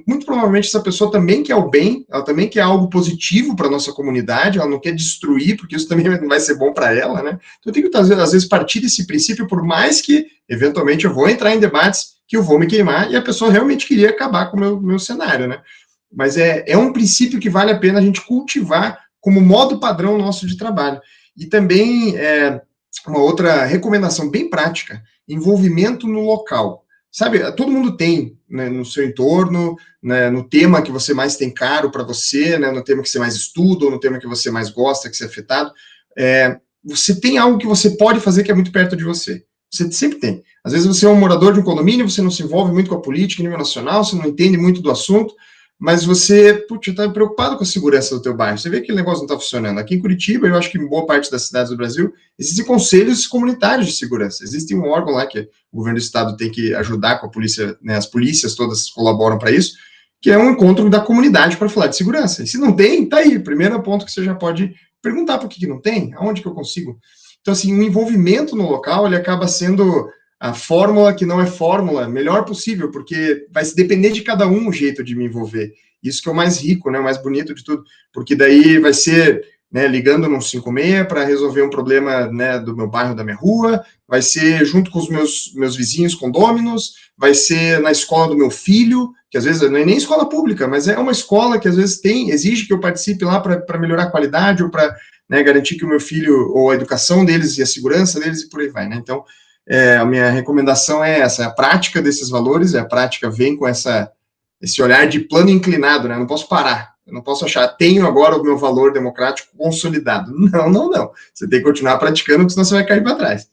muito provavelmente, essa pessoa também quer o bem, ela também quer algo positivo para a nossa comunidade, ela não quer destruir, porque isso também não vai ser bom para ela, né? Então, eu tenho que, às vezes, partir desse princípio, por mais que, eventualmente, eu vou entrar em debates que eu vou me queimar, e a pessoa realmente queria acabar com o meu cenário, né? Mas é um princípio que vale a pena a gente cultivar como modo padrão nosso de trabalho. E também, uma outra recomendação bem prática, envolvimento no local. Sabe, todo mundo tem, né, no seu entorno, né, no tema que você mais tem caro para você, né, no tema que você mais estuda, ou no tema que você mais gosta, que você é afetado, você tem algo que você pode fazer que é muito perto de você. Você sempre tem. Às vezes você é um morador de um condomínio, você não se envolve muito com a política a nível nacional, você não entende muito do assunto, mas você está preocupado com a segurança do teu bairro. Você vê que o negócio não está funcionando. Aqui em Curitiba, eu acho que em boa parte das cidades do Brasil, existem conselhos comunitários de segurança. Existe um órgão lá que o governo do estado tem que ajudar com a polícia, né, as polícias todas colaboram para isso, que é um encontro da comunidade para falar de segurança. E se não tem, tá aí. Primeiro ponto que você já pode perguntar por que não tem, aonde que eu consigo. Então, assim, o envolvimento no local, ele acaba sendo a fórmula que não é fórmula, melhor possível, porque vai se depender de cada um o jeito de me envolver. Isso que é o mais rico, né, o mais bonito de tudo, porque daí vai ser, né, ligando no 56 para resolver um problema, né, do meu bairro, da minha rua, vai ser junto com os meus vizinhos condôminos, vai ser na escola do meu filho, que às vezes não é nem escola pública, mas é uma escola que às vezes exige que eu participe lá para melhorar a qualidade ou para, né, garantir que o meu filho, ou a educação deles e a segurança deles e por aí vai, né, então a minha recomendação é essa, a prática desses valores, a prática vem com esse olhar de plano inclinado, né? Eu não posso parar, eu não posso achar, tenho agora o meu valor democrático consolidado. Não. Você tem que continuar praticando, porque senão você vai cair para trás.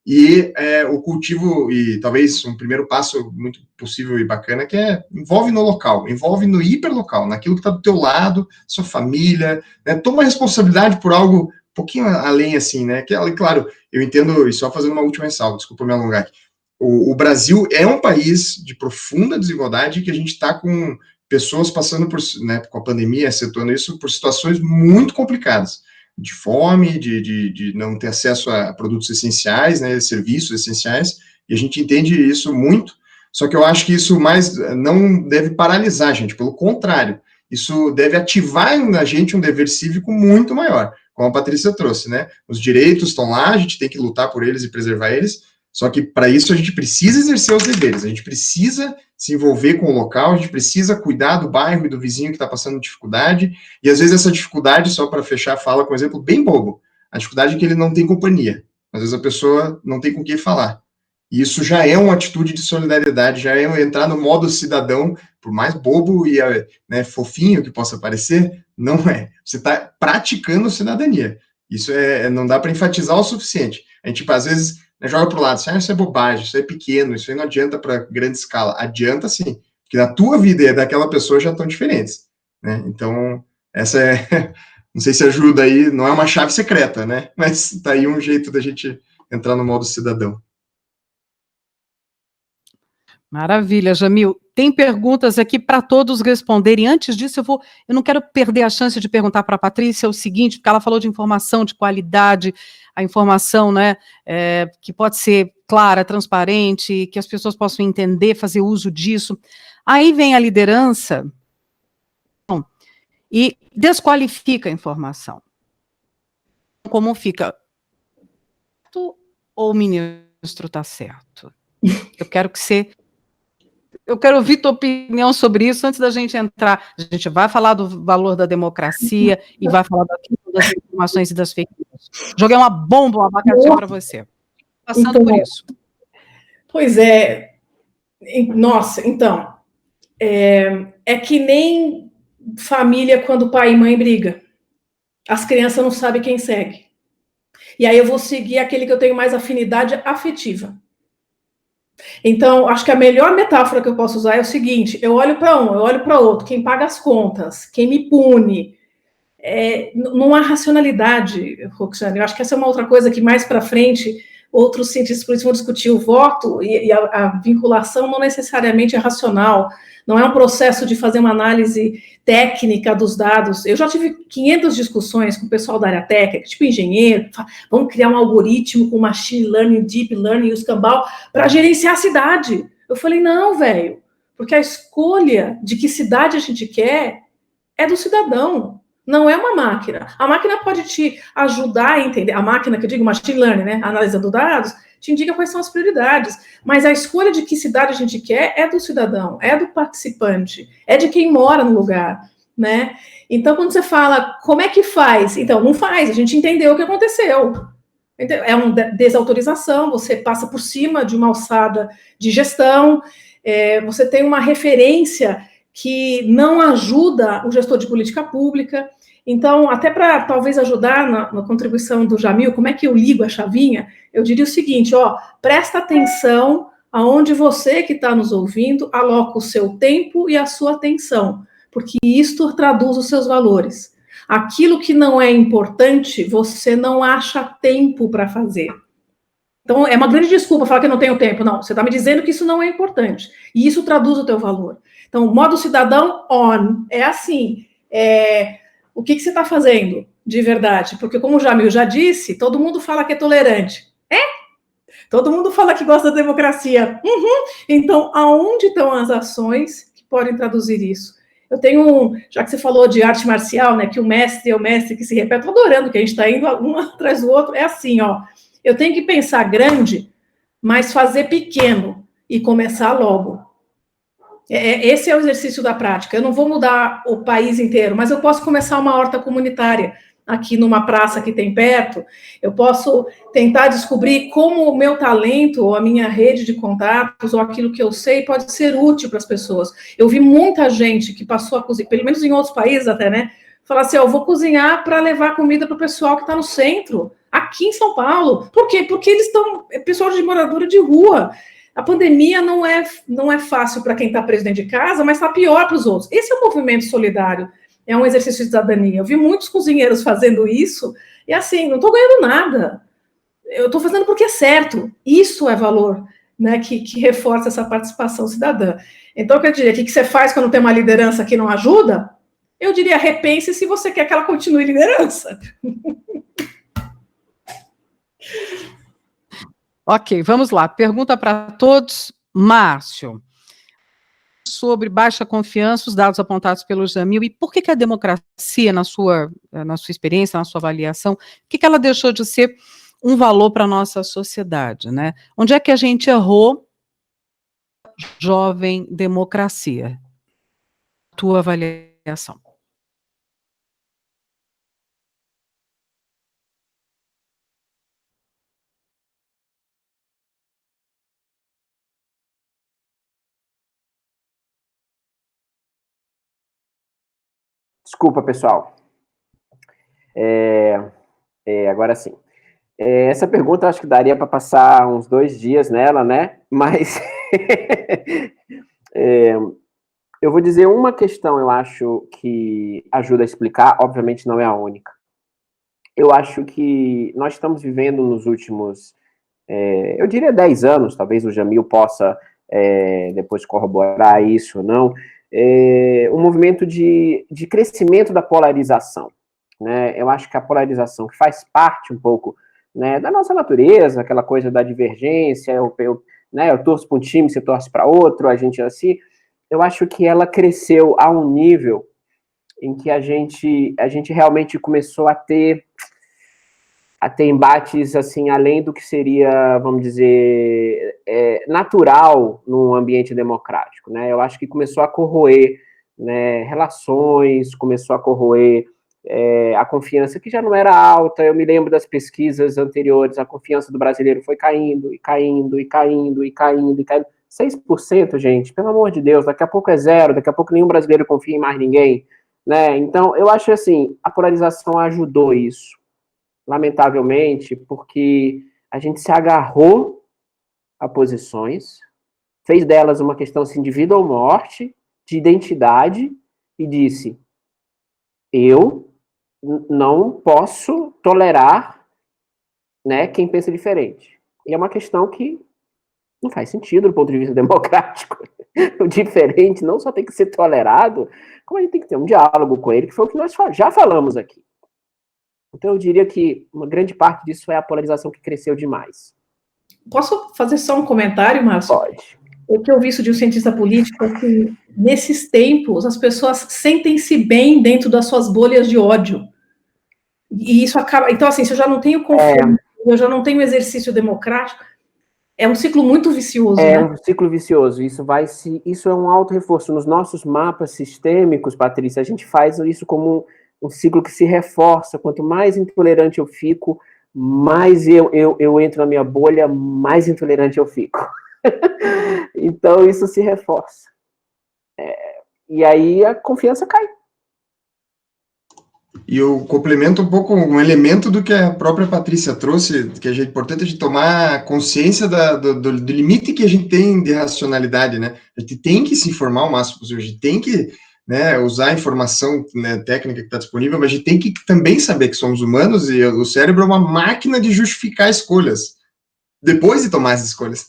E o cultivo, e talvez um primeiro passo muito possível e bacana, que envolve no local, envolve no hiperlocal, naquilo que está do teu lado, sua família, né? Toma responsabilidade por algo um pouquinho além, assim, né? Que, claro, eu entendo, e só fazendo uma última ressalva, desculpa me alongar aqui, o Brasil é um país de profunda desigualdade que a gente está com pessoas passando por, né, com a pandemia, acentuando isso, por situações muito complicadas, de fome, de não ter acesso a produtos essenciais, né, serviços essenciais, e a gente entende isso muito, só que eu acho que isso mais não deve paralisar a gente, pelo contrário, isso deve ativar na gente um dever cívico muito maior, como a Patrícia trouxe, né, os direitos estão lá, a gente tem que lutar por eles e preservar eles, só que para isso a gente precisa exercer os deveres, a gente precisa se envolver com o local, a gente precisa cuidar do bairro e do vizinho que está passando dificuldade, e às vezes essa dificuldade, só para fechar a fala com um exemplo bem bobo, a dificuldade é que ele não tem companhia, às vezes a pessoa não tem com quem falar, e isso já é uma atitude de solidariedade, já é entrar no modo cidadão, por mais bobo e, né, fofinho que possa parecer, não é, você está praticando cidadania, isso não dá para enfatizar o suficiente, a gente, às vezes, joga para o lado, isso é bobagem, isso é pequeno, isso aí não adianta para grande escala. Adianta sim, porque na tua vida e daquela pessoa já estão diferentes, né? Então, essa não sei se ajuda aí, não é uma chave secreta, né? Mas tá aí um jeito da gente entrar no modo cidadão. Maravilha, Jamil. Tem perguntas aqui para todos responderem. Antes disso, eu não quero perder a chance de perguntar para a Patrícia o seguinte, porque ela falou de informação de qualidade, a informação, né, que pode ser clara, transparente, que as pessoas possam entender, fazer uso disso. Aí vem a liderança e desqualifica a informação. Como fica? Ou o ministro está certo? Eu quero ouvir tua opinião sobre isso antes da gente entrar. A gente vai falar do valor da democracia e vai falar das informações e das fake news. Joguei uma bomba, um abacaxi para você. Passando então, por isso. Pois é. Nossa, então. É que nem família quando pai e mãe brigam. As crianças não sabem quem segue. E aí eu vou seguir aquele que eu tenho mais afinidade afetiva. Então, acho que a melhor metáfora que eu posso usar é o seguinte: eu olho para um, eu olho para outro, quem paga as contas, quem me pune. Não há racionalidade, Roxane. Eu acho que essa é uma outra coisa que mais para frente outros cientistas políticos vão discutir. O voto e a vinculação não necessariamente é racional, não é um processo de fazer uma análise técnica dos dados. Eu já tive 500 discussões com o pessoal da área técnica, tipo engenheiro, vamos criar um algoritmo com machine learning, deep learning e o escambau para gerenciar a cidade. Eu falei, não, velho, porque a escolha de que cidade a gente quer é do cidadão. Não é uma máquina. A máquina pode te ajudar a entender. A máquina, que eu digo, machine learning, né? Analisando dados, te indica quais são as prioridades. Mas a escolha de que cidade a gente quer é do cidadão, é do participante, é de quem mora no lugar, né? Então, quando você fala, como é que faz? Então, não faz, a gente entendeu o que aconteceu. É uma desautorização, você passa por cima de uma alçada de gestão, você tem uma referência que não ajuda o gestor de política pública. Então, até para talvez ajudar na contribuição do Jamil, como é que eu ligo a chavinha? Eu diria o seguinte, presta atenção aonde você que está nos ouvindo aloca o seu tempo e a sua atenção, porque isto traduz os seus valores. Aquilo que não é importante, você não acha tempo para fazer. Então, é uma grande desculpa falar que não tenho tempo. Não, você está me dizendo que isso não é importante. E isso traduz o teu valor. Então, modo cidadão on. É assim. O que você está fazendo de verdade? Porque, como o Jamil já disse, todo mundo fala que é tolerante. Todo mundo fala que gosta da democracia. Então, aonde estão as ações que podem traduzir isso? Eu tenho já que você falou de arte marcial, né, que o mestre é o mestre que se repete, estou adorando que a gente está indo um atrás do outro. É assim, eu tenho que pensar grande, mas fazer pequeno e começar logo. Esse é o exercício da prática. Eu não vou mudar o país inteiro, mas eu posso começar uma horta comunitária aqui numa praça que tem perto. Eu posso tentar descobrir como o meu talento, ou a minha rede de contatos, ou aquilo que eu sei pode ser útil para as pessoas. Eu vi muita gente que passou a cozinhar, pelo menos em outros países até, né? Falar assim, eu vou cozinhar para levar comida para o pessoal que está no centro, aqui em São Paulo. Por quê? Porque eles estão, pessoal de moradora de rua. A pandemia não é fácil para quem está preso dentro de casa, mas está pior para os outros. Esse é um movimento solidário, é um exercício de cidadania. Eu vi muitos cozinheiros fazendo isso, e assim, não estou ganhando nada. Eu estou fazendo porque é certo. Isso é valor, né, que reforça essa participação cidadã. Então, eu diria, o que você faz quando tem uma liderança que não ajuda? Eu diria, repense se você quer que ela continue liderança. Ok, vamos lá. Pergunta para todos. Márcio, sobre baixa confiança, os dados apontados pelo Jamil, e por que a democracia, na sua experiência, na sua avaliação, por que ela deixou de ser um valor para a nossa sociedade, né? Onde é que a gente errou, jovem democracia? Tua avaliação. Desculpa, pessoal. Agora sim. Essa pergunta acho que daria para passar uns 2 dias nela, né? Mas eu vou dizer uma questão, eu acho, que ajuda a explicar, obviamente não é a única. Eu acho que nós estamos vivendo nos últimos, eu diria 10 anos, talvez o Jamil possa depois corroborar isso ou não, um movimento de crescimento da polarização, né? Eu acho que a polarização, que faz parte um pouco, né, da nossa natureza, aquela coisa da divergência, eu torço para um time, você torce para outro, a gente assim, eu acho que ela cresceu a um nível em que a gente realmente começou a ter embates, assim, além do que seria, vamos dizer, natural num ambiente democrático, né? Eu acho que começou a corroer, né, relações, começou a corroer a confiança, que já não era alta. Eu me lembro das pesquisas anteriores, a confiança do brasileiro foi caindo, e caindo, e caindo, e caindo, e caindo. 6%, gente, pelo amor de Deus, daqui a pouco é zero, daqui a pouco nenhum brasileiro confia em mais ninguém, né? Então, eu acho assim, a polarização ajudou isso, lamentavelmente, porque a gente se agarrou a posições, fez delas uma questão assim, de vida ou morte, de identidade, e disse, eu não posso tolerar, né, quem pensa diferente. E é uma questão que não faz sentido do ponto de vista democrático. O diferente não só tem que ser tolerado, como a gente tem que ter um diálogo com ele, que foi o que nós já falamos aqui. Então, eu diria que uma grande parte disso é a polarização que cresceu demais. Posso fazer só um comentário, Márcio? Pode. O que eu vi isso de um cientista político é que, nesses tempos, as pessoas sentem-se bem dentro das suas bolhas de ódio. E isso acaba... Então, assim, se eu já não tenho conforto, eu já não tenho exercício democrático, é um ciclo muito vicioso, né? Um ciclo vicioso. Isso é um auto-reforço. Nos nossos mapas sistêmicos, Patrícia, a gente faz isso como um ciclo que se reforça. Quanto mais intolerante eu fico, mais eu entro na minha bolha, mais intolerante eu fico. Então, isso se reforça. E aí a confiança cai. E eu complemento um pouco um elemento do que a própria Patrícia trouxe, que é importante a gente tomar consciência do limite que a gente tem de racionalidade, né? A gente tem que se informar o máximo possível, a gente tem que, né, usar a informação, né, técnica que está disponível, mas a gente tem que também saber que somos humanos e o cérebro é uma máquina de justificar escolhas, depois de tomar as escolhas.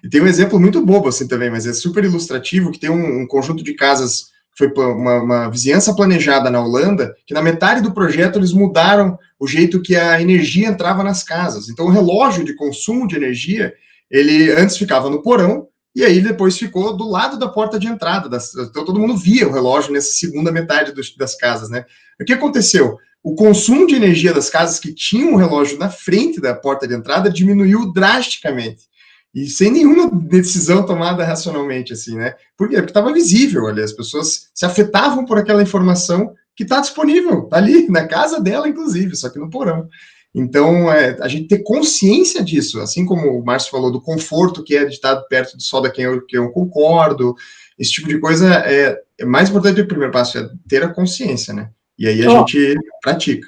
E tem um exemplo muito bobo assim também, mas é super ilustrativo, que tem um conjunto de casas, foi uma vizinhança planejada na Holanda, que na metade do projeto eles mudaram o jeito que a energia entrava nas casas. Então o relógio de consumo de energia, ele antes ficava no porão, e aí depois ficou do lado da porta de entrada. Então todo mundo via o relógio nessa segunda metade das casas, né? O que aconteceu? O consumo de energia das casas que tinham o relógio na frente da porta de entrada diminuiu drasticamente. E sem nenhuma decisão tomada racionalmente, assim, né? Por quê? Porque estava visível ali, as pessoas se afetavam por aquela informação que está disponível, tá ali, na casa dela, inclusive, só que no porão. Então, a gente ter consciência disso, assim como o Márcio falou do conforto que é de estar perto do sol da quem eu concordo, esse tipo de coisa é mais importante. O primeiro passo é ter a consciência, né? E aí a gente pratica.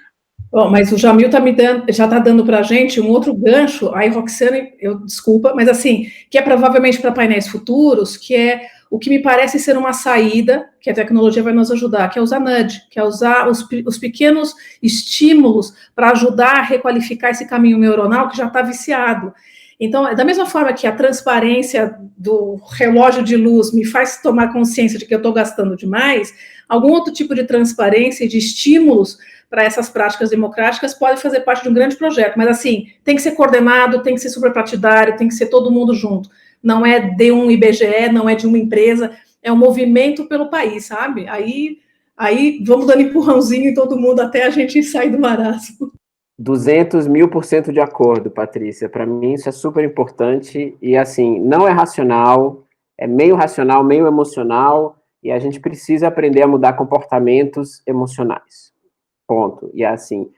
Mas o Jamil já está dando para a gente um outro gancho, aí Roxane, desculpa, mas assim, que é provavelmente para painéis futuros, que é o que me parece ser uma saída, que a tecnologia vai nos ajudar, que é usar nudge, que é usar os pequenos estímulos para ajudar a requalificar esse caminho neuronal que já está viciado. Então, da mesma forma que a transparência do relógio de luz me faz tomar consciência de que eu estou gastando demais, algum outro tipo de transparência e de estímulos para essas práticas democráticas pode fazer parte de um grande projeto, mas assim, tem que ser coordenado, tem que ser superpartidário, tem que ser todo mundo junto. Não é de um IBGE, não é de uma empresa, é um movimento pelo país, sabe? Aí vamos dando empurrãozinho em todo mundo até a gente sair do marasmo. 200.000% de acordo, Patrícia. Para mim isso é super importante e assim, não é racional, é meio racional, meio emocional, e a gente precisa aprender a mudar comportamentos emocionais. Ponto. E assim,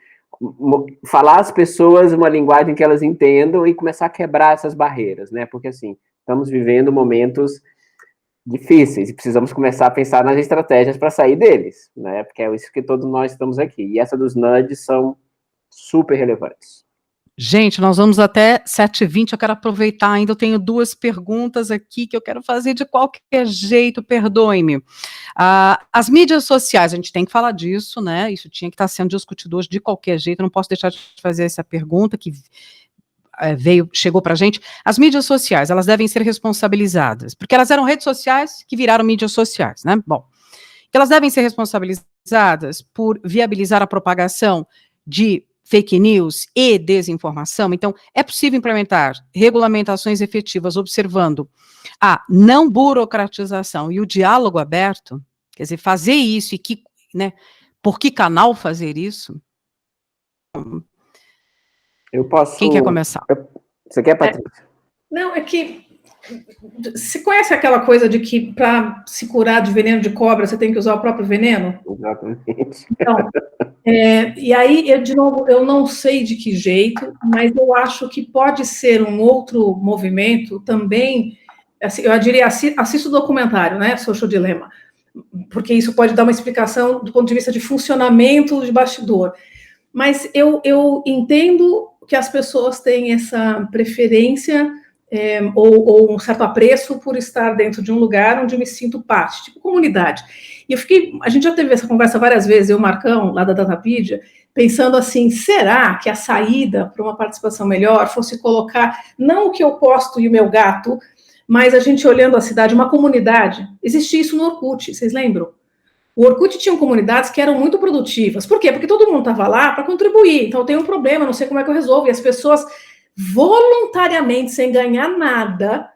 falar às pessoas uma linguagem que elas entendam e começar a quebrar essas barreiras, né? Porque assim, estamos vivendo momentos difíceis e precisamos começar a pensar nas estratégias para sair deles, né? Porque é isso que todos nós estamos aqui. E essa dos nudges são super relevantes. Gente, nós vamos até 7h20, eu quero aproveitar ainda, eu tenho 2 perguntas aqui que eu quero fazer de qualquer jeito, perdoe-me. As mídias sociais, a gente tem que falar disso, né, isso tinha que estar sendo discutido hoje de qualquer jeito, eu não posso deixar de fazer essa pergunta, que chegou para a gente, as mídias sociais, elas devem ser responsabilizadas, porque elas eram redes sociais que viraram mídias sociais, né? Bom, elas devem ser responsabilizadas por viabilizar a propagação de fake news e desinformação. Então, é possível implementar regulamentações efetivas observando a não burocratização e o diálogo aberto, quer dizer, fazer isso e que, né, por que canal fazer isso? Eu posso... Quem quer começar? Você quer, Patrícia? Não, é que você conhece aquela coisa de que para se curar de veneno de cobra você tem que usar o próprio veneno? Exatamente. Então, e aí, de novo, eu não sei de que jeito, mas eu acho que pode ser um outro movimento também, assim, eu diria, assista o documentário, né, Social Dilemma, porque isso pode dar uma explicação do ponto de vista de funcionamento de bastidor. Mas eu entendo que as pessoas têm essa preferência ou um certo apreço por estar dentro de um lugar onde eu me sinto parte, tipo comunidade. E a gente já teve essa conversa várias vezes, eu e o Marcão, lá da Datapedia, pensando assim, será que a saída para uma participação melhor fosse colocar, não o que eu posto e o meu gato, mas a gente olhando a cidade, uma comunidade. Existia isso no Orkut, vocês lembram? O Orkut tinha comunidades que eram muito produtivas. Por quê? Porque todo mundo estava lá para contribuir. Então, eu tenho um problema, não sei como é que eu resolvo. E as pessoas, voluntariamente, sem ganhar nada,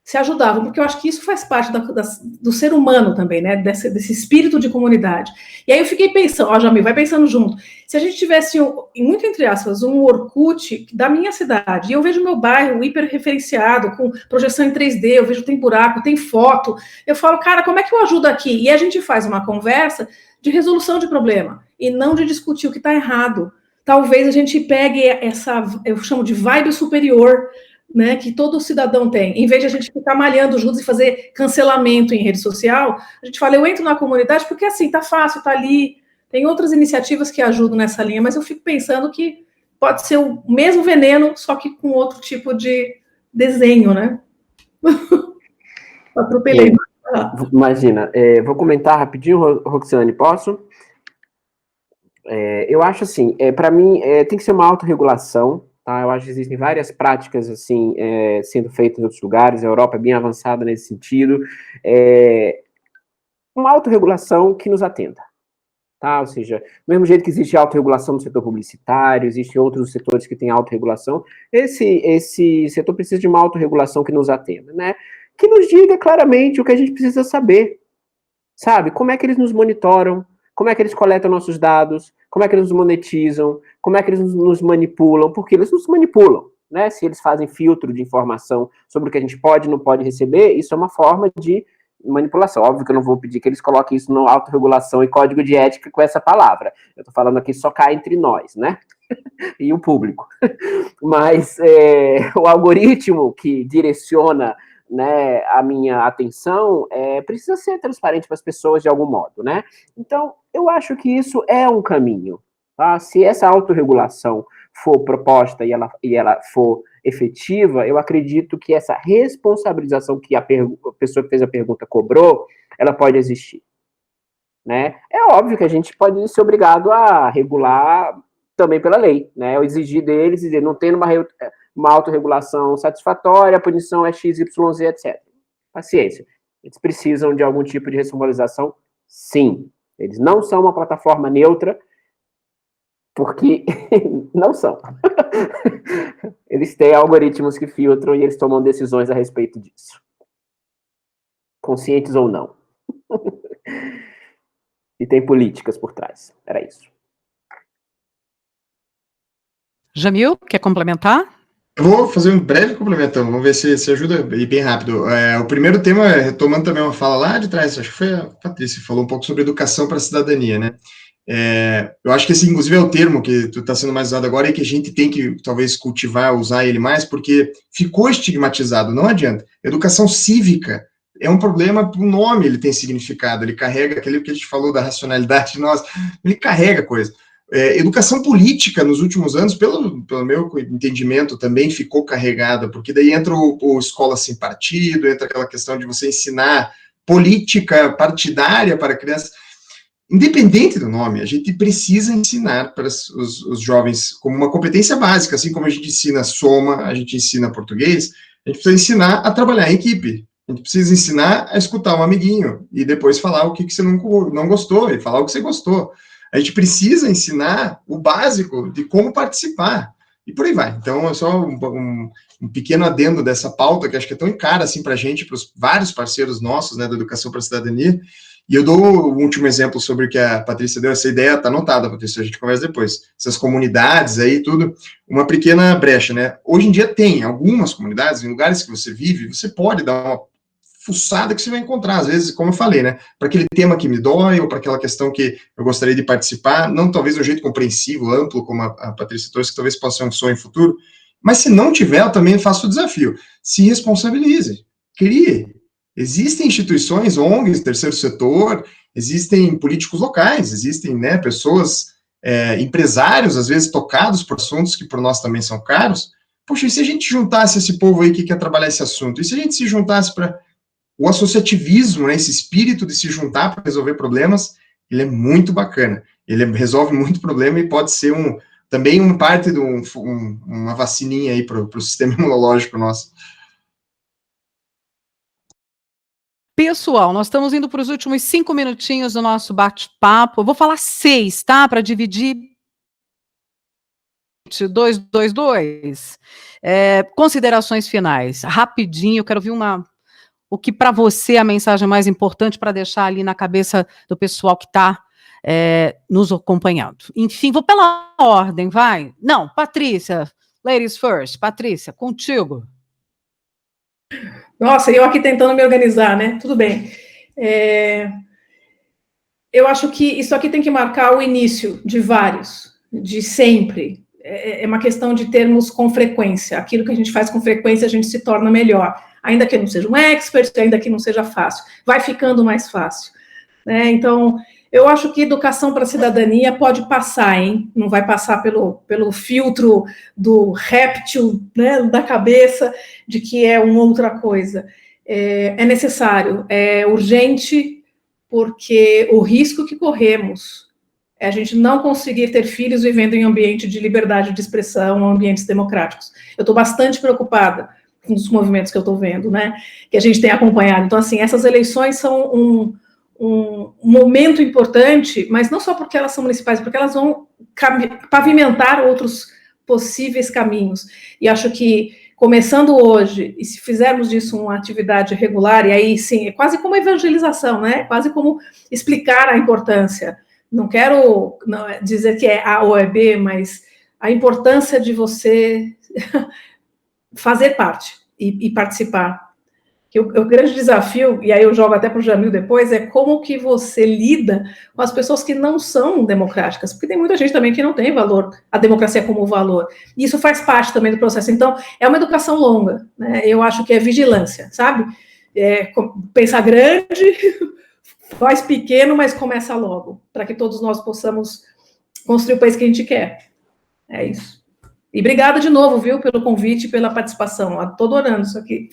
se ajudavam. Porque eu acho que isso faz parte do ser humano também, né? Desse espírito de comunidade. E aí eu fiquei pensando, Jamil, vai pensando junto. Se a gente tivesse, muito entre aspas, um Orkut da minha cidade, e eu vejo meu bairro hiper-referenciado, com projeção em 3D, eu vejo tem buraco, tem foto, eu falo, cara, como é que eu ajudo aqui? E a gente faz uma conversa de resolução de problema, e não de discutir o que está errado. Talvez a gente pegue essa, eu chamo de vibe superior, né, que todo cidadão tem. Em vez de a gente ficar malhando juntos e fazer cancelamento em rede social, a gente fala, eu entro na comunidade porque assim, tá fácil, tá ali. Tem outras iniciativas que ajudam nessa linha, mas eu fico pensando que pode ser o mesmo veneno, só que com outro tipo de desenho, né? Atropelei. Imagina, vou comentar rapidinho, Roxane, posso? Eu acho assim, para mim, tem que ser uma autorregulação, tá? Eu acho que existem várias práticas, assim, sendo feitas em outros lugares, a Europa é bem avançada nesse sentido, uma autorregulação que nos atenda, tá? Ou seja, do mesmo jeito que existe autorregulação no setor publicitário, existem outros setores que têm autorregulação, esse setor precisa de uma autorregulação que nos atenda, né? Que nos diga claramente o que a gente precisa saber, sabe? Como é que eles nos monitoram, como é que eles coletam nossos dados, como é que eles nos monetizam, como é que eles nos manipulam, porque eles nos manipulam, né? Se eles fazem filtro de informação sobre o que a gente pode e não pode receber, isso é uma forma de manipulação. Óbvio que eu não vou pedir que eles coloquem isso no autorregulação e código de ética com essa palavra. Eu tô falando aqui só cá entre nós, né? E o público. Mas o algoritmo que direciona, né, a minha atenção precisa ser transparente para as pessoas de algum modo, né? Então, eu acho que isso é um caminho, tá? Se essa autorregulação for proposta e ela for efetiva, eu acredito que essa responsabilização que a pessoa que fez a pergunta cobrou, ela pode existir, né? É óbvio que a gente pode ser obrigado a regular também pela lei, né? Eu exigir deles, dizer, não tendo uma autorregulação satisfatória, a punição é X, Y, Z, etc. Paciência. Eles precisam de algum tipo de responsabilização? Sim. Eles não são uma plataforma neutra, porque não são. Eles têm algoritmos que filtram e eles tomam decisões a respeito disso. Conscientes ou não. E tem políticas por trás. Era isso. Jamil, quer complementar? Eu vou fazer um breve complemento, vamos ver se ajuda e bem rápido. O primeiro tema, retomando também uma fala lá de trás, acho que foi a Patrícia que falou um pouco sobre educação para a cidadania, né? Eu acho que esse, inclusive, é o termo que está sendo mais usado agora e que a gente tem que, talvez, cultivar, usar ele mais, porque ficou estigmatizado, não adianta. Educação cívica é um problema, o nome ele tem significado, ele carrega, aquele que a gente falou da racionalidade nossa, ele carrega coisa. Educação política, nos últimos anos, pelo meu entendimento, também ficou carregada, porque daí entra o escola sem partido, entra aquela questão de você ensinar política partidária para crianças. independente do nome, a gente precisa ensinar para os jovens como uma competência básica, assim como a gente ensina soma, a gente ensina português, a gente precisa ensinar a trabalhar em equipe. A gente precisa ensinar a escutar um amiguinho e depois falar o que você não gostou e falar o que você gostou. A gente precisa ensinar o básico de como participar. E por aí vai. Então, é só um pequeno adendo dessa pauta, que acho que é tão cara assim para a gente, para os vários parceiros nossos, né, da Educação para a Cidadania. E eu dou o último exemplo sobre o que a Patrícia deu. Essa ideia está anotada, Patrícia, a gente conversa depois. Essas comunidades aí, tudo, uma pequena brecha, né? Hoje em dia tem algumas comunidades, em lugares que você vive, você pode dar uma fuçada que você vai encontrar, às vezes, como eu falei, né, para aquele tema que me dói, ou para aquela questão que eu gostaria de participar, não talvez de um jeito compreensivo, amplo, como a Patrícia trouxe, que talvez possa ser um sonho futuro, mas se não tiver, eu também faço o desafio, se responsabilize, crie. Existem instituições, ONGs, terceiro setor, existem políticos locais, existem, né, pessoas, empresários, às vezes tocados por assuntos que por nós também são caros. Poxa, e se a gente juntasse esse povo aí que quer trabalhar esse assunto? E se a gente se juntasse para o associativismo, né, esse espírito de se juntar para resolver problemas, ele é muito bacana. Ele resolve muito problema e pode ser também uma parte de uma vacininha aí para o sistema imunológico nosso. Pessoal, nós estamos indo para os últimos 5 minutinhos do nosso bate-papo. Eu vou falar 6, tá? Para dividir 2, 2, 2. Considerações finais. Rapidinho, eu quero ouvir o que para você é a mensagem mais importante para deixar ali na cabeça do pessoal que está nos acompanhando. Enfim, vou pela ordem, vai? Não, Patrícia, ladies first. Patrícia, contigo. Nossa, eu aqui tentando me organizar, né? Tudo bem. Eu acho que isso aqui tem que marcar o início de vários, de sempre. É uma questão de termos com frequência. Aquilo que a gente faz com frequência, a gente se torna melhor. Ainda que não seja um expert, ainda que não seja fácil. Vai ficando mais fácil, né? Então, eu acho que educação para a cidadania pode passar, hein? Não vai passar pelo filtro do réptil, né, da cabeça, de que é uma outra coisa. É necessário, é urgente, porque o risco que corremos é a gente não conseguir ter filhos vivendo em ambiente de liberdade de expressão, ambientes democráticos. Eu estou bastante preocupada com os movimentos que eu estou vendo, né, que a gente tem acompanhado. Então, assim, essas eleições são um momento importante, mas não só porque elas são municipais, porque elas vão pavimentar outros possíveis caminhos. E acho que, começando hoje, e se fizermos disso uma atividade regular, e aí sim, é quase como evangelização, né? Quase como explicar a importância. Não quero dizer que é A ou é B, mas a importância de você fazer parte e participar. O grande desafio, e aí eu jogo até para o Jamil depois, é como que você lida com as pessoas que não são democráticas, porque tem muita gente também que não tem valor, a democracia como valor, e isso faz parte também do processo. Então, é uma educação longa, né? Eu acho que é vigilância, sabe? Pensar grande, faz pequeno, mas começa logo, para que todos nós possamos construir o país que a gente quer. É isso. E obrigada de novo, viu, pelo convite e pela participação. Estou adorando isso aqui.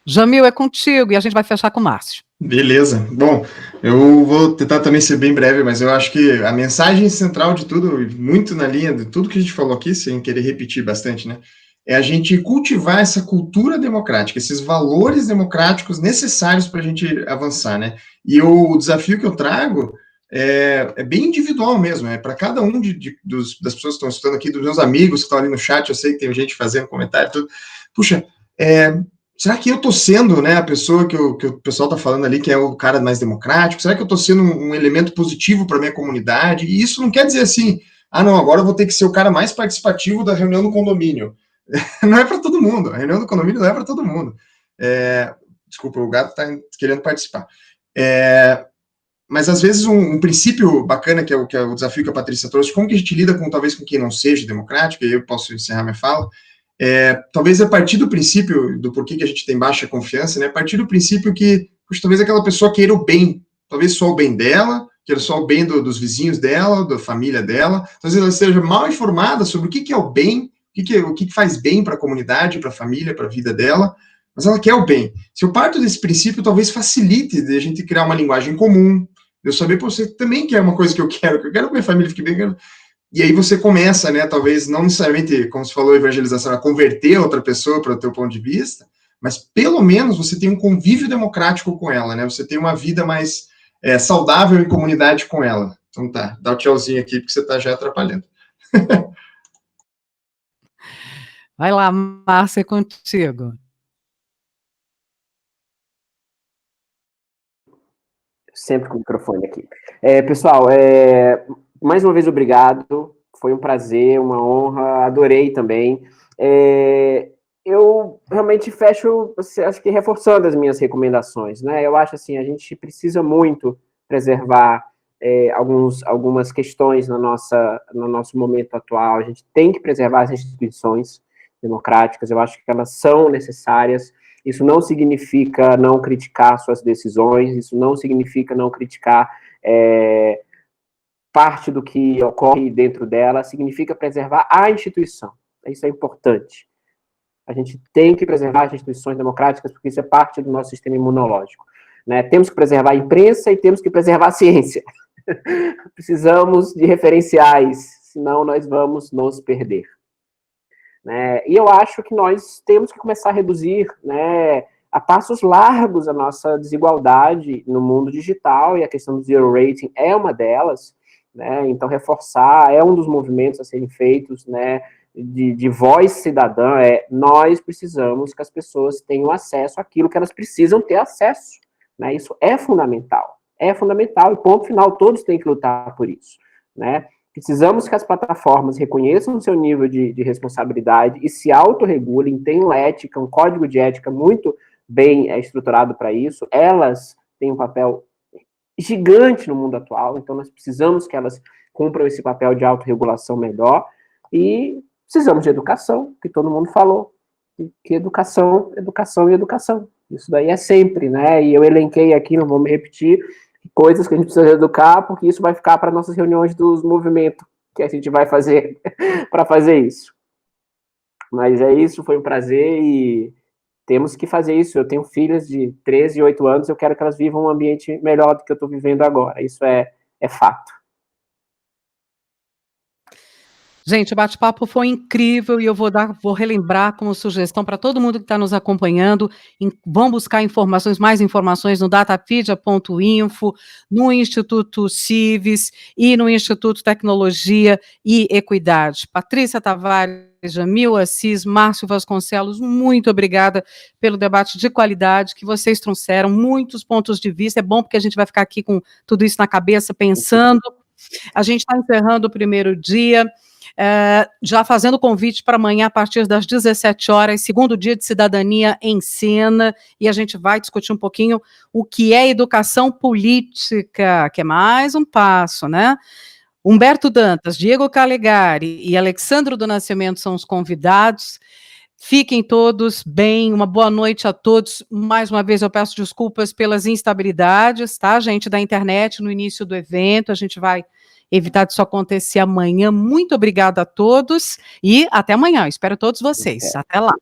Jamil, é contigo, e a gente vai fechar com o Márcio. Beleza. Bom, eu vou tentar também ser bem breve, mas eu acho que a mensagem central de tudo, muito na linha de tudo que a gente falou aqui, sem querer repetir bastante, né, é a gente cultivar essa cultura democrática, esses valores democráticos necessários para a gente avançar, né, e o desafio que eu trago é bem individual mesmo, é para cada um das pessoas que estão estudando aqui, dos meus amigos que estão ali no chat, eu sei que tem gente fazendo comentário, tudo. Puxa, será que eu estou sendo, né, a pessoa que o pessoal está falando ali, que é o cara mais democrático? Será que eu estou sendo um elemento positivo para a minha comunidade? E isso não quer dizer assim, não, agora eu vou ter que ser o cara mais participativo da reunião do condomínio. Não é para todo mundo, a reunião do condomínio não é para todo mundo. Desculpa, o gato está querendo participar. Mas, às vezes, um princípio bacana, que é o desafio que a Patrícia trouxe, como que a gente lida talvez com quem não seja democrático, e aí eu posso encerrar minha fala, talvez a partir do princípio do porquê que a gente tem baixa confiança, né, a partir do princípio que, puxa, talvez aquela pessoa queira o bem, talvez só o bem dela, queira só o bem dos vizinhos dela, da família dela, talvez ela esteja mal informada sobre o que é o bem, o que faz bem para a comunidade, para a família, para a vida dela, mas ela quer o bem. Se eu parto desse princípio, talvez facilite de a gente criar uma linguagem comum, Eu saber, pô, você também quer uma coisa que eu quero que minha família fique bem. E aí você começa, né, talvez não necessariamente, como você falou, evangelização, a converter a outra pessoa para o teu ponto de vista, mas pelo menos você tem um convívio democrático com ela, né? Você tem uma vida mais saudável em comunidade com ela. Então tá, dá o tchauzinho aqui, porque você tá já atrapalhando. Vai lá, Márcia, é contigo. Sempre com o microfone aqui. Pessoal, mais uma vez, obrigado. Foi um prazer, uma honra, adorei também. Eu realmente fecho, acho que reforçando as minhas recomendações, né? Eu acho assim, a gente precisa muito preservar algumas questões no nosso momento atual. A gente tem que preservar as instituições democráticas, eu acho que elas são necessárias. Isso não significa não criticar suas decisões, isso não significa não criticar parte do que ocorre dentro dela, significa preservar a instituição. Isso é importante. A gente tem que preservar as instituições democráticas, porque isso é parte do nosso sistema imunológico. Né? Temos que preservar a imprensa e temos que preservar a ciência. Precisamos de referenciais, senão nós vamos nos perder. Né? E eu acho que nós temos que começar a reduzir, né, a passos largos a nossa desigualdade no mundo digital, e a questão do zero rating é uma delas, né? Então reforçar é um dos movimentos a serem feitos, né, de voz cidadã, nós precisamos que as pessoas tenham acesso àquilo que elas precisam ter acesso, né? Isso é fundamental, e ponto final, todos têm que lutar por isso, né? Precisamos que as plataformas reconheçam o seu nível de responsabilidade e se autorregulem, tenham ética, um código de ética muito bem estruturado para isso. Elas têm um papel gigante no mundo atual, então nós precisamos que elas cumpram esse papel de autorregulação melhor, e precisamos de educação, que todo mundo falou, que educação, educação e educação. Isso daí é sempre, né? E eu elenquei aqui, não vou me repetir, coisas que a gente precisa educar, porque isso vai ficar para nossas reuniões dos movimentos que a gente vai fazer para fazer isso. Mas é isso, foi um prazer e temos que fazer isso. Eu tenho filhas de 13 e 8 anos, eu quero que elas vivam um ambiente melhor do que eu estou vivendo agora. Isso é fato. Gente, o bate-papo foi incrível e eu vou relembrar como sugestão para todo mundo que está nos acompanhando. Vão buscar mais informações no datapedia.info, no Instituto Cives e no Instituto Tecnologia e Equidade. Patrícia Tavares, Jamil Assis, Márcio Vasconcelos, muito obrigada pelo debate de qualidade que vocês trouxeram, muitos pontos de vista. É bom porque a gente vai ficar aqui com tudo isso na cabeça, pensando. A gente está encerrando o primeiro dia. Já fazendo convite para amanhã, a partir das 17 horas, segundo dia de cidadania em cena, e a gente vai discutir um pouquinho o que é educação política, que é mais um passo, né? Humberto Dantas, Diego Calegari e Alexandro do Nascimento são os convidados. Fiquem todos bem, uma boa noite a todos. Mais uma vez eu peço desculpas pelas instabilidades, tá, gente, da internet no início do evento, a gente vai evitar disso acontecer amanhã. Muito obrigada a todos e até amanhã. Espero todos vocês. Até lá.